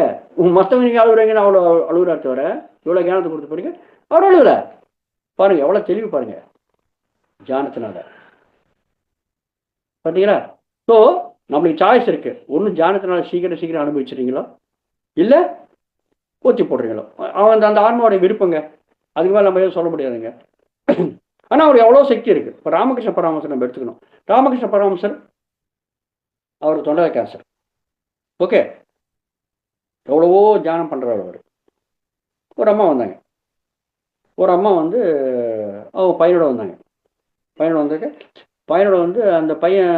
மற்றவங்க நீங்கள் அழுகுறீங்கன்னு அவ்வளோ அழுகுறா தவிர இவ்வளோ ஞானத்தை கொடுத்து பாருங்க, அவர் அழுகுற பாருங்க, எவ்வளோ தெளிவு பாருங்க தியானத்தினால. பார்த்தீங்களா? ஸோ நம்மளுக்கு சாய்ஸ் இருக்கு. ஒன்றும் தியானத்தினால சீக்கிரம் அனுபவிச்சிடுறீங்களோ, இல்லை ஊற்றி போடுறீங்களோ, அவன் அந்த ஆன்மாவோடைய விருப்பங்க. அதுக்கு மேலே நம்ம எதுவும் சொல்ல முடியாதுங்க. ஆனால் அவருக்கு எவ்வளோ சக்தி இருக்குது. இப்போ ராமகிருஷ்ண பரமஹம்சர் நம்ம எடுத்துக்கணும். ராமகிருஷ்ண பரமஹம்சர் அவர் தொண்டை கேன்சர். ஓகே, எவ்வளவோ தியானம் பண்ணுறவர் அவர். ஒரு அம்மா வந்தாங்க. ஒரு அம்மா வந்து அவங்க பையனோட வந்தாங்க. பையனோட வந்து அந்த பையன்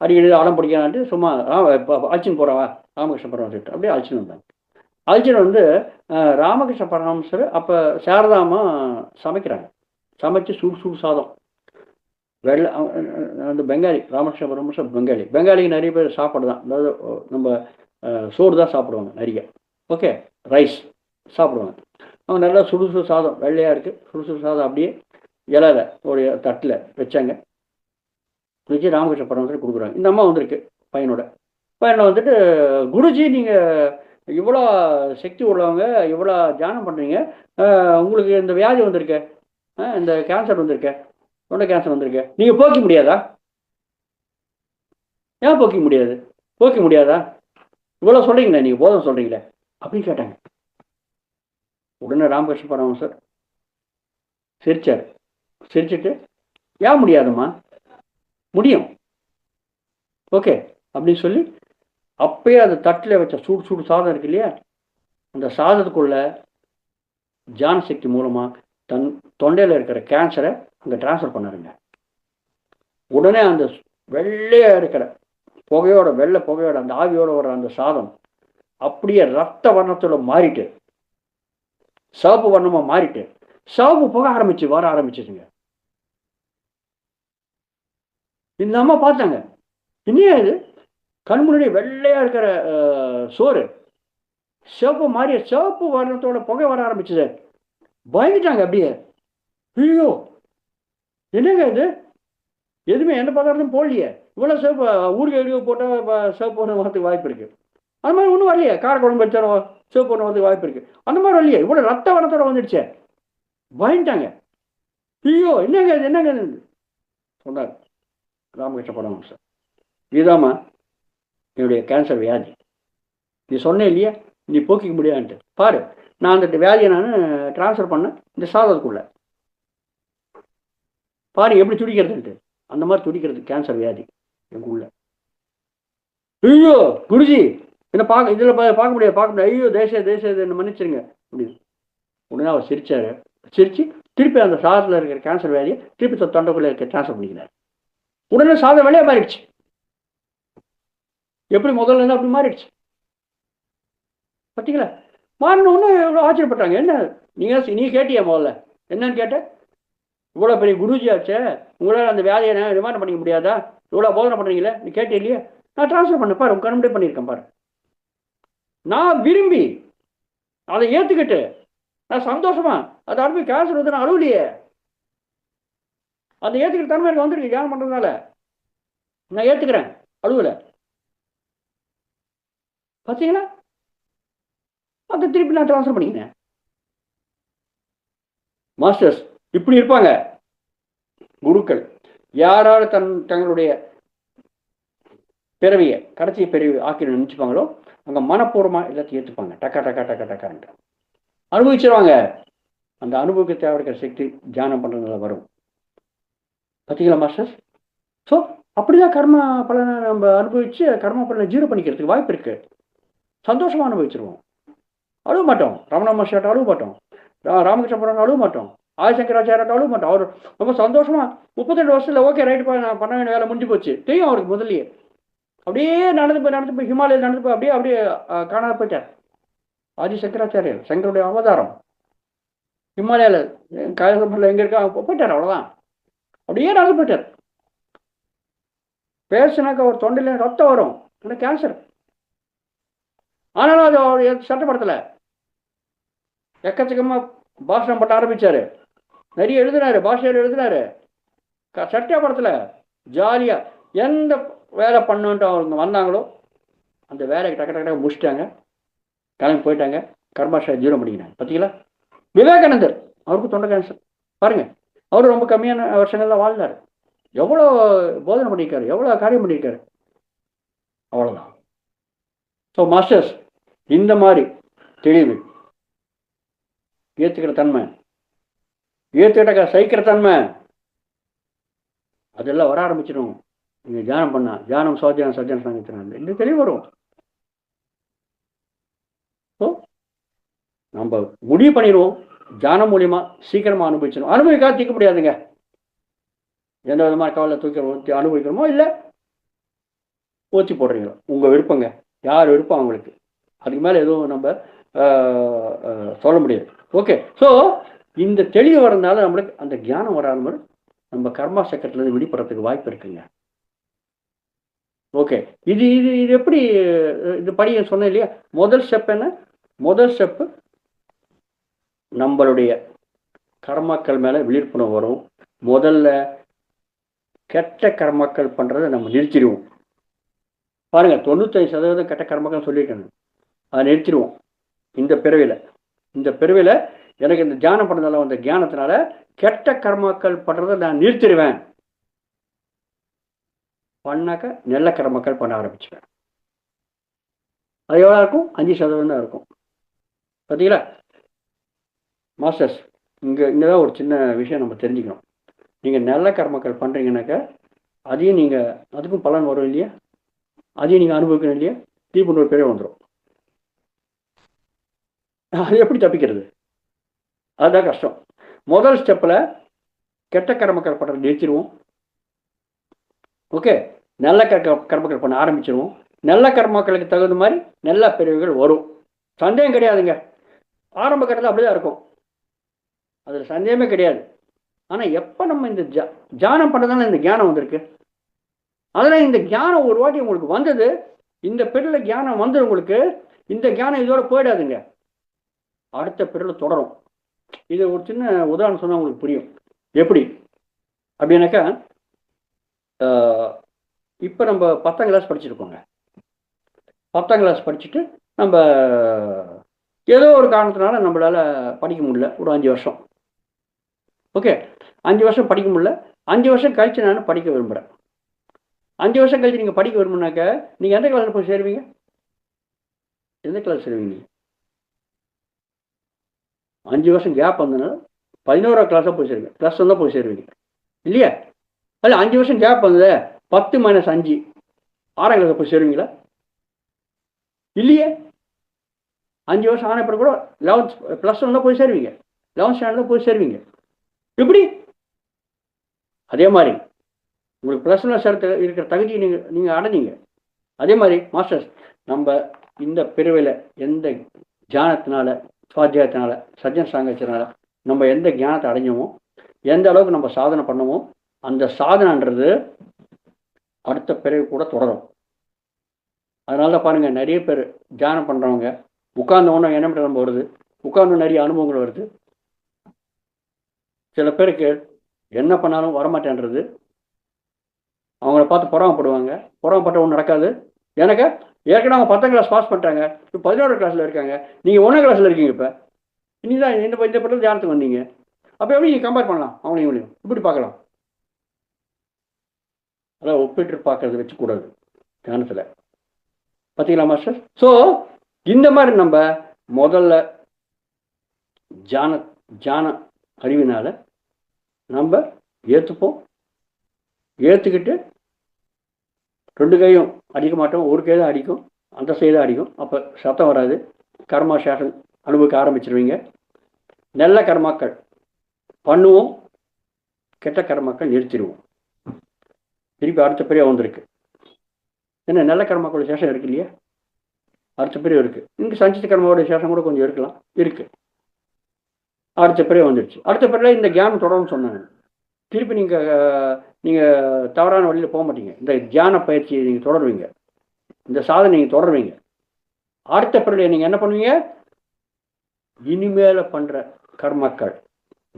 அடிக்கடி அடம் பிடிக்கான்ட்டு சும்மா அழைச்சின்னு போகிறவா ராமகிருஷ்ண பரமஹம்சர் அப்படியே அழைச்சின்னு வந்தாங்க. அழைச்சின்னு வந்து ராமகிருஷ்ண பரமஹம்சர் அப்போ சாரதாமா சமைக்கிறாங்க. சமைச்சு சூடு சாதம் வெள்ளை அந்த பெங்காலி. ராமகிருஷ்ண பரமஹம்சர் பெங்காலிக்கு நிறைய பேர் சாப்பாடு தான், அதாவது நம்ம சோறு தான் சாப்பிடுவாங்க நிறைய. ஓகே, ரைஸ் சாப்பிடுவாங்க. அவங்க நல்லா சுடு சாதம் வெள்ளையாக இருக்குது. சுடு சாதம் அப்படியே இலையில ஒரு தட்டில் வச்சாங்க. வச்சு ராமகிருஷ்ண பரமஹம்சர் கொடுக்குறாங்க. இந்த அம்மா வந்திருக்கு பையனோட வந்துட்டு, குருஜி நீங்கள் இவ்வளோ சக்தி உள்ளவங்க, இவ்வளோ தியானம் பண்ணுறீங்க, உங்களுக்கு இந்த வியாதி வந்திருக்கு, இந்த கேன்சர் வந்திருக்கு, தொண்டை கேன்சர் வந்திருக்கு, நீங்கள் போக்க முடியாதா? ஏன் போக்க முடியாதா? இவ்வளோ சொல்கிறீங்களே, நீங்கள் போதும் சொல்கிறீங்களே அப்படின்னு கேட்டாங்க. உடனே ராமகிருஷ்ண பரமஹம்சர் சிரிச்சார். சிரிச்சுட்டு ஏன் முடியாதும்மா, முடியும், ஓகே அப்படின்னு சொல்லி அப்பயே அந்த தட்டில் வச்ச சூடு சூடு சாதம் இருக்கு இல்லையா, அந்த சாதத்துக்குள்ள ஜான சக்தி மூலமாக தன் தொண்டையில் இருக்கிற கேன்சரை அங்கே டிரான்ஸ்ஃபர் பண்ணாருங்க. உடனே அந்த வெள்ளையாக இருக்கிற புகையோட, வெள்ளை புகையோட, அந்த ஆவியோட வர அந்த சாதம் அப்படியே ரத்த வர்ணத்தோட மாறிட்டு சிவப்பு வர்ணமாக மாறிட்டு சிவப்பு புகை வர ஆரம்பிச்சுதுங்க. இந்த அம்மா பார்த்தாங்க, இன்னும் இது கண் முன்னாடி வெள்ளையா இருக்கிற சோறு சிவப்பு மாறிய சிவப்பு வர்ணத்தோட புகை வர ஆரம்பிச்சுது. பயந்துட்டாங்க அப்படியே. ஐயோ என்னங்க இது, எதுவுமே எந்த பதார்த்தமும் போடலையே, இவ்வளோ சிவப்பு ஊருக்கு போட்டால் சிவப்பு ஒன்று வரதுக்கு வாய்ப்பு இருக்கு, அந்த மாதிரி ஒன்றும் வரலையே, காரக்குழம்பு வச்சா சிவப்பு ஒன்று வரதுக்கு வாய்ப்பு இருக்கு, அந்த மாதிரி வரலையே, இவ்வளோ ரத்த வனத்தோட வந்துடுச்சே. பயந்துட்டாங்க. ஐயோ என்னங்க இது, என்னங்க சொன்னார் ராமகிருஷ்ண பரமஹம்சர். இதுதாம்மா என்னுடைய கேன்சர் வியாதி, நீ சொன்னேன் இல்லையா நீ போக்கிக்க முடியாதுன்ட்டு. பாரு, நான் அந்த வியாதியை நான் டிரான்ஸ்ஃபர் பண்ணேன் இந்த சாதத்துக்குள்ள, பாரு எப்படி துடிக்கிறதுன்ட்டு. அந்த மாதிரி துடிக்கிறது கேன்சர் வியாதி எங்குள்ள. ஐயோ குருஜி என்ன பார்க்க, இதில் பார்க்க முடியாது, ஐயோ தேச என்ன மன்னிச்சிருங்க அப்படின்னு. உடனே அவர் சிரிச்சாரு. சிரிச்சு திருப்பி அந்த சாதத்தில் இருக்கிற கேன்சர் வியாதியை திருப்பி தொண்டைக்குள்ளே இருக்க டிரான்ஸ்ஃபர் பண்ணிக்கிறார். உடனே சாதம் வெளியே மாறிடுச்சு. எப்படி முதல்ல இருந்தால் அப்படி மாறிடுச்சு பார்த்தீங்களா. மாறினோன்னு எவ்வளோ ஆச்சரியப்பட்டாங்க. என்ன நீ கேட்டியா முதல்ல, என்னன்னு கேட்டேன், இவ்வளோ பெரிய குருஜி ஆச்சே, உங்களால் அந்த வேலையை நிவாரணம் பண்ணிக்க முடியாதா, இவ்வளோ போதனை பண்ணுறீங்களே, நீ கேட்டே இல்லையா, நான் ட்ரான்ஸ்ஃபர் பண்ண பாரு, உங்க கண்முடியே பண்ணியிருக்கேன் பாரு. நான் விரும்பி அதை ஏற்றுக்கிட்டு நான் சந்தோஷமா அதை அனுப்பி கேன்சர் வந்து நான் அழுவலையே, அதை ஏற்றுக்கிற தன்மை எனக்கு வந்துருக்கு தியானம் பண்ணுறதுனால. நான் ஏற்றுக்கிறேன், அழுவலை. பார்த்தீங்களா, அதை திருப்பி நான் ட்ரான்ஸ்ஃபர் பண்ணிக்கிறேன். மாஸ்டர்ஸ் இப்படி இருப்பாங்க குருக்கள். யாராவது தங்களுடைய பிறவியை கடைசி பிறவி ஆக்கி நினைச்சுப்பாங்களோ அங்கே மனப்பூர்வமாக எல்லாத்தையும் ஏற்றுப்பாங்க. டக்கா டக்கா டக்கா டக்கான்ட்டு அனுபவிச்சிருவாங்க. அந்த அனுபவிக்க தேவைக்கிற சக்தி தியானம் பண்ணுறதுனால வரும். பார்த்தீங்களா மாஸ்டர்ஸ். ஸோ அப்படிதான் கர்மா பலனை நம்ம அனுபவிச்சு கர்மா பலனை ஜீரோ பண்ணிக்கிறதுக்கு வாய்ப்பு இருக்கு. சந்தோஷமாக அனுபவிச்சிருவோம், அழுவ மாட்டோம். ரமண மகர்ஷியாட்ட அழுவ மாட்டோம், ராமகிருஷ்ண பரமஹம்சர் அழுவ மாட்டோம், ஆதிசங்கராச்சாரியாட்ட அழுவ மாட்டோம். அவர் ரொம்ப சந்தோஷமா 32 வருஷத்துல ஓகே ரைட்டு நான் பண்ண வேண்டிய வேலை முடிஞ்சு போச்சு தெரியும் அவருக்கு முதல்லயே. அப்படியே நடந்து போய் ஹிமாலயம் நடந்து போய் அப்படியே காணாத போயிட்டார். ஆதிசங்கராச்சாரியர் சங்கருடைய அவதாரம் ஹிமாலயால கைலாசமலையில் எங்க இருக்கா போயிட்டார், அவ்வளவுதான். அப்படியே நடந்து போயிட்டார். பேசினாக்க அவர் தொண்டையில ரத்தம் வரும், கேன்சர். ஆனாலும் அது அவர் சட்டப்படுத்தலை. எக்கச்சக்கமா பாஷணம் பண்ண ஆரம்பிச்சாரு, நிறைய எழுதினாரு, பாஷையில் எழுதினாரு, சட்டப்படுத்தலை. ஜாலியா எந்த வேலை பண்ணுன்ட்டு அவங்க வந்தாங்களோ அந்த வேலைக்கு டக்கு டக்கு முடிச்சிட்டாங்க, கிளம்பி போயிட்டாங்க, கர்மாஷா ஜீரோ பண்ணிக்கினாங்க. பார்த்தீங்களா. விவேகானந்தர் அவருக்கு தொண்டை கேன்சர் பாருங்க, அவரு ரொம்ப கம்மியான வருஷங்கள் தான் வாழ்ந்தார். எவ்வளோ போதனை பண்ணியிருக்காரு, எவ்வளோ காரியம் பண்ணியிருக்காரு, அவ்வளோதான். ஸோ மாஸ்டர்ஸ் இந்த மாதிரி தெளிவு, ஏற்றுக்கிற தன்மை, ஏற்றுக்கிட்ட சகிக்கிற தன்மை, அதெல்லாம் வர ஆரம்பிச்சிடும். நீங்கள் தியானம் பண்ணா, தியானம் சோத்தியானம் சத்தியானம் சங்கத்தினால இந்த தெளிவு வரும். ஸோ நம்ம முடிவு பண்ணிடுவோம், தியானம் மூலியமா சீக்கிரமா அனுபவிச்சிடும். அனுபவிக்காத தீர்க்க முடியாதுங்க. எந்த விதமான கவலை தூக்கி அனுபவிக்கிறோமோ இல்லை ஊற்றி போடுறீங்களோ உங்க விருப்பங்க, யார் விருப்பம் அவங்களுக்கு. அதுக்கு மேலே எதுவும் நம்ம சொல்ல முடியாது. ஓகே. ஸோ இந்த தெளிவு வரதுனால நம்மளுக்கு அந்த தியானம் வராத மாதிரி நம்ம கர்மா சக்கரத்துலேருந்து விடுபடுறதுக்கு வாய்ப்பு இருக்குங்க. ஓகே. இது இது இது எப்படி இது படிய சொன்னேன் இல்லையா. முதல் ஸ்டெப் என்ன, முதல் ஸ்டெப்பு நம்மளுடைய கர்மாக்கள் மேலே விழிப்புணர்வு வரும். முதல்ல கெட்ட கர்மாக்கள் பண்ணுறதை நம்ம நிறுத்திடுவோம். பாருங்க, 95% கெட்ட கர்மாக்கள் சொல்லியிருக்காங்க, அதை நிறுத்திடுவோம். இந்த பிறவியில் எனக்கு இந்த தியானம் பண்ணுறதால வந்த தியானத்தினால கெட்ட கர்மாக்கள் பண்ணுறதை நான் நிறுத்திடுவேன். பண்ணாக்க நல்ல கர்மாக்கள் பண்ண ஆரம்பிச்சுவேன். அது எவ்வளோ இருக்கும், 5% தான் இருக்கும். பார்த்தீங்களா மாஸ்டர்ஸ். இங்கே தான் ஒரு சின்ன விஷயம் நம்ம தெரிஞ்சுக்கணும். நீங்கள் நல்ல கர்மாக்கள் பண்ணுறீங்கன்னாக்க அதையும் நீங்கள் அதுக்கும் பலன் வரும் இல்லையா, அதையும் நீங்கள் அனுபவிக்கணும் இல்லையா. தீப்புன்னு ஒரு பேரே வந்துடும். அது எப்படி தப்பிக்கிறது? அதுதான் கஷ்டம். முதல் ஸ்டெப்பில் கெட்ட கர்மக்கள் பண்ணுறது நிறுத்திடுவோம். ஓகே, நல்ல கர்மக்கள் பண்ண ஆரம்பிச்சிருவோம். நல்ல கர்மக்களுக்கு தகுந்த மாதிரி நல்ல பிரிவுகள் வரும், சந்தேகம் கிடையாதுங்க. ஆரம்ப கட்டத்தில் அப்படிதான் இருக்கும், அதில் சந்தேகமே கிடையாது. ஆனால் எப்போ நம்ம இந்த தியானம் பண்ணுறதுனால இந்த ஞானம் வந்திருக்கு. அதனால் இந்த ஞானம் ஒரு வாட்டி உங்களுக்கு வந்தது, இந்த பிரிவில் ஞானம் வந்து உங்களுக்கு இந்த ஞானம் இதோட போயிடாதுங்க, அடுத்த பிரிவில் தொடரும். இது ஒரு சின்ன உதாரணம் சொன்னால் உங்களுக்கு புரியும். எப்படி அப்படின்னாக்கா, இப்போ நம்ம 10ஆம் கிளாஸ் படிச்சிருக்கோங்க. 10ஆம் கிளாஸ் படிச்சுட்டு நம்ம ஏதோ ஒரு காரணத்தினால நம்மளால் படிக்க முடியல ஒரு 5 வருஷம். ஓகே, 5 வருஷம் படிக்க முடியல. 5 வருஷம் கழிச்சு நான் படிக்க விரும்புகிறேன். 5 வருஷம் கழிச்சு நீங்கள் படிக்க விரும்புனாக்க நீங்கள் எந்த கிளாஸில் போய் சேருவீங்க? எந்த கிளாஸ் சேருவீங்க? 5 வருஷம் கேப் வந்ததுனால 11ஆம் கிளாஸாக போய் சேருவீங்க, +1 தான் போய் சேருவீங்க இல்லையா? அதில் 5 வருஷம் கேப் வந்தது, 10 - 5 6ஆம் கிளாஸில் போய் சேருவீங்களா? இல்லையே. 5 வருஷம் ஆன பிறகு கூட 11th +1 தான் போய் சேருவீங்க, 11th ஸ்டாண்டர்ட் தான் போய் சேருவீங்க. எப்படி? அதே மாதிரி உங்களுக்கு +1 சேர்த்து இருக்கிற தகுதியை நீங்கள் அடைஞ்சிங்க. அதே மாதிரி மாஸ்டர்ஸ், நம்ம இந்த பிரிவில் எந்த தியானத்தினால, சுவாத்தியாயத்தினால, சஜ்ஜன சாங்கத்தினால நம்ம எந்த ஞானத்தை அடைஞ்சோமோ, எந்த அளவுக்கு நம்ம சாதனை பண்ணுமோ, அந்த சாதனைன்றது அடுத்த பிறகு கூட தொடரும். அதனால தான் பாருங்கள், நிறைய பேர் தியானம் பண்ணுறவங்க உட்கார்ந்த உடனே என்ன நம்ம வருது, உட்கார்ந்து நிறைய அனுபவங்கள் வருது. சில பேருக்கு என்ன பண்ணாலும் வரமாட்டேன்றது, அவங்கள பார்த்து பொறாமப்படுவாங்க. பொறாமப்பட்ட ஒன்று நடக்காது. எனக்கு ஏற்கனவே அவங்க 10ஆம் கிளாஸ் பாஸ் பண்ணிட்டாங்க, இப்போ 11ஆம் கிளாஸில் இருக்காங்க, நீங்கள் 1ஆம் கிளாஸில் இருக்கீங்க. இப்போ இனி தான் இந்த படத்தில் தியானத்துக்கு வந்தீங்க. அப்போ எப்படி நீங்கள் கம்பேர் பண்ணலாம்? அவங்களையும் இவங்களையும் இப்படி பார்க்கலாம். அதான் ஒப்பிட்டு பார்க்கறது வச்சுக்கூடாது தியானத்தில். பார்த்தீங்களா மாஸ்டர்? ஸோ இந்த மாதிரி நம்ம முதல்ல தியான அறிவினால நம்ம ஏற்றுப்போம். ஏற்றுக்கிட்டு 2 கையும் அடிக்க மாட்டோம், ஒரு கை தான் அடிக்கும், அந்த சைடு தான் அடிக்கும். அப்போ சத்தம் வராது. கர்மா சேஷன் அனுபவிக்க ஆரம்பிச்சிருவீங்க. நல்ல கர்மாக்கள் பண்ணுவோம், கெட்ட கர்மாக்கள் நிறுத்திடுவோம். திருப்பி அடுத்த பிரிவு வந்திருக்கு. ஏன்னா நல்ல கர்மாக்களுடைய சேஷம் இருக்கு இல்லையா, அடுத்த பிரிவு இருக்குது. இங்கே சஞ்சித கர்மாவோடைய சேஷம் கூட கொஞ்சம் இருக்கலாம், இருக்குது. அடுத்த பிரிவு வந்துடுச்சு. அடுத்த பிரிவில் இந்த தியானம் தொடரும்னு சொன்னாங்க. திருப்பி நீங்கள் தவறான வழியில் போக மாட்டீங்க. இந்த தியான பயிற்சியை நீங்கள் தொடருவீங்க, இந்த சாதனை நீங்கள் தொடருவீங்க. அடுத்த பிறகு நீங்கள் என்ன பண்ணுவீங்க? இனிமேல் பண்ணுற கர்மாக்கள்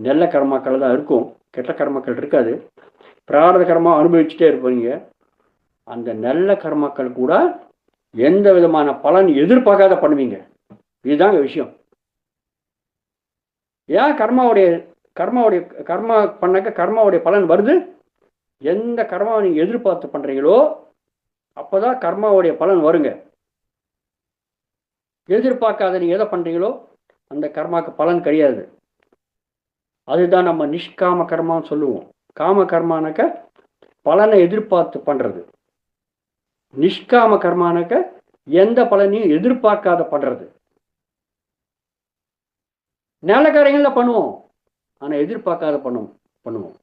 நல்ல கர்மாக்கள் தான் இருக்கும், கெட்ட கர்மாக்கள் இருக்காது. பிராரத கர்மா அனுபவிச்சுட்டே இருப்பீங்க. அந்த நல்ல கர்மாக்கள் கூட எந்த விதமான பலன் எதிர்பார்க்காத பண்ணுவீங்க. இதுதாங்க விஷயம். ஏன் கர்மா பண்ணாக்க கர்மாவுடைய பலன் வருது? எந்த கர்மாவை நீங்கள் எதிர்பார்த்து பண்ணுறீங்களோ அப்போதான் கர்மாவுடைய பலன் வருங்க. எதிர்பார்க்காத நீங்கள் எதை பண்ணுறீங்களோ அந்த கர்மாவுக்கு பலன் கிடையாது. அதுதான் நம்ம நிஷ்காம கர்மான்னு சொல்லுவோம். காம கர்மானாக்க பலனை எதிர்பார்த்து பண்ணுறது. நிஷ்காம கர்மானாக்க எந்த பலனையும் எதிர்பார்க்காத பண்ணுறது. நல்ல காரியங்களில் பண்ணுவோம், ஆனால் எதிர்பார்க்காத பண்ணுவோம்.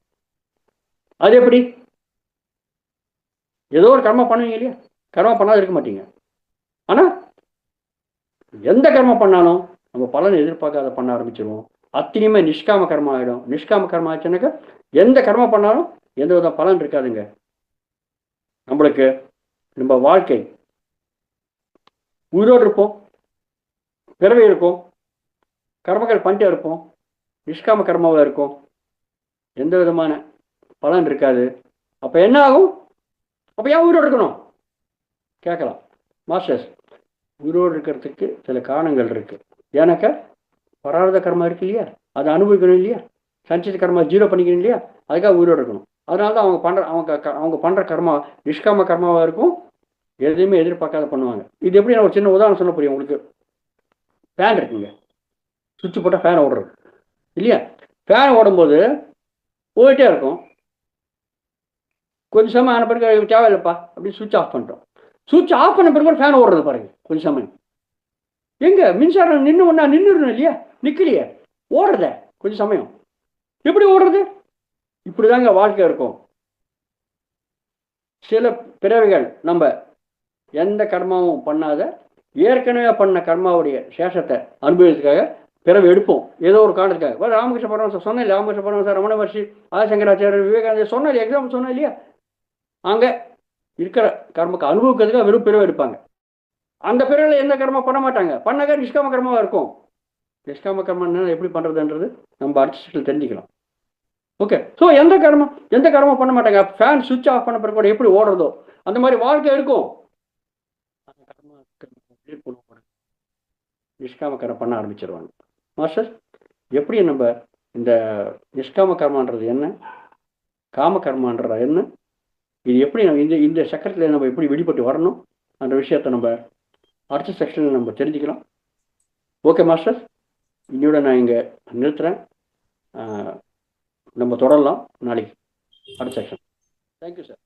அது எப்படி? ஏதோ ஒரு கர்மா பண்ணுவீங்க இல்லையா, கர்மா பண்ணாத இருக்க மாட்டீங்க. ஆனால் எந்த கர்மா பண்ணாலும் நம்ம பலனை எதிர்பார்க்காத பண்ண ஆரம்பிச்சிருவோம். அத்தனையுமே நிஷ்காம கர்மா ஆகிடும். நிஷ்காம கர்மா ஆச்சுனாக்கா எந்த கர்மா பண்ணாலும் எந்த வித பலன் இருக்காதுங்க. நம்மளுக்கு நம்ம வாழ்க்கை உயிரோடு இருப்போம், பிறவி இருக்கும், கர்மங்கள் பண்ணிட்டே இருப்போம், நிஷ்காம கர்மாவில் இருக்கும், எந்த விதமான பலன் இருக்காது. அப்போ என்ன ஆகும்? அப்போ ஏன் உயிரோடு இருக்கணும் கேட்கலாம். மாஸ்டர்ஸ், உயிரோடு இருக்கிறதுக்கு சில காரணங்கள் இருக்குது. ஏன்னாக்கா பராரத கர்மா இருக்கு இல்லையா, அதை அனுபவிக்கணும் இல்லையா, சஞ்சித கர்மா 0 பண்ணிக்கணும் இல்லையா, அதுக்காக உயிரோடு இருக்கணும். அதனால தான் அவங்க பண்ணுற கர்மா நிஷ்காம கர்மாவாக இருக்கும், எதையுமே எதிர்பார்க்காத பண்ணுவாங்க. இது எப்படி? நான் ஒரு சின்ன உதாரணம் சொல்ல புரியும் உங்களுக்கு. ஃபேன் இருக்குங்க, சுவிட்ச் போட்டால் ஃபேன் ஓடுறது இல்லையா, ஃபேன் ஓடும்போது போயிட்டே இருக்கும். கொஞ்சம் சமயம் ஆன பிறகு தேவையில்லைப்பா அப்படின்னு சுவிட்ச் ஆஃப் பண்ணிட்டோம். சுவிட்ச் ஆஃப் பண்ண பிறகு ஃபேன் ஓடுறது பாருங்க கொஞ்சம் சமயம். எங்க மின்சாரம் நின்றுடணும் இல்லையா, நிற்கலையே, ஓடுறத கொஞ்சம் சமயம். எப்படி ஓடுறது? இப்படிதாங்க வாழ்க்கை இருக்கும். சில பிறவைகள் நம்ம எந்த கர்மாவும் பண்ணாத ஏற்கனவே பண்ண கர்மாவுடைய சேஷத்தை அனுபவிக்கிறதுக்காக பிறவை எடுப்போம், ஏதோ ஒரு காரணத்துக்காக. ராமகிருஷ்ண பரமஹம்சர் சொன்னேன், ராமகிருஷ்ண பரமஹம்சர், ரமண மகர்ஷி, ஆதிசங்கராச்சாரியர், விவேகானந்தர் சொன்ன இல்லையா, எக்ஸாம்பிள் சொன்னேன் இல்லையா, அங்கே இருக்கிற கர்மக்கு அனுபவிக்கிறதுக்காக வெறும் பிறவை எடுப்பாங்க. அந்த பிறவையில் எந்த கர்மா பண்ண மாட்டாங்க, பண்ணாக்க நிஷ்காம கர்மாவாக இருக்கும். நிஷ்காம கர்மம் எப்படி பண்ணுறதுன்றது நம்ம அடுத்த செக்ஷனில் தெரிஞ்சுக்கலாம். ஓகே. ஸோ எந்த கர்மம் பண்ண மாட்டாங்க. ஃபேன் சுவிட்ச் ஆஃப் பண்ண பிறகு கூட எப்படி ஓடுறதோ அந்த மாதிரி வாழ்க்கை இருக்கும். நிஷ்காம கர்மம் பண்ண ஆரம்பிச்சிருவாங்க. மாஸ்டர், எப்படி நம்ம இந்த நிஷ்காம கர்மான்றது என்ன, காம கர்மான்றது என்ன, இது எப்படி நம்ம இந்த சக்கரத்தில் நம்ம எப்படி வெளிப்பட்டு வரணும் அந்த விஷயத்தை நம்ம அடுத்த செக்ஷனில் நம்ம தெரிஞ்சுக்கலாம். ஓகே மாஸ்டர், இன்னையோட நான் இங்கே நிறுத்துகிறேன். நம்ம தொடரலாம் நாளைக்கு அடுத்த செக்ஷன். Thank you sir.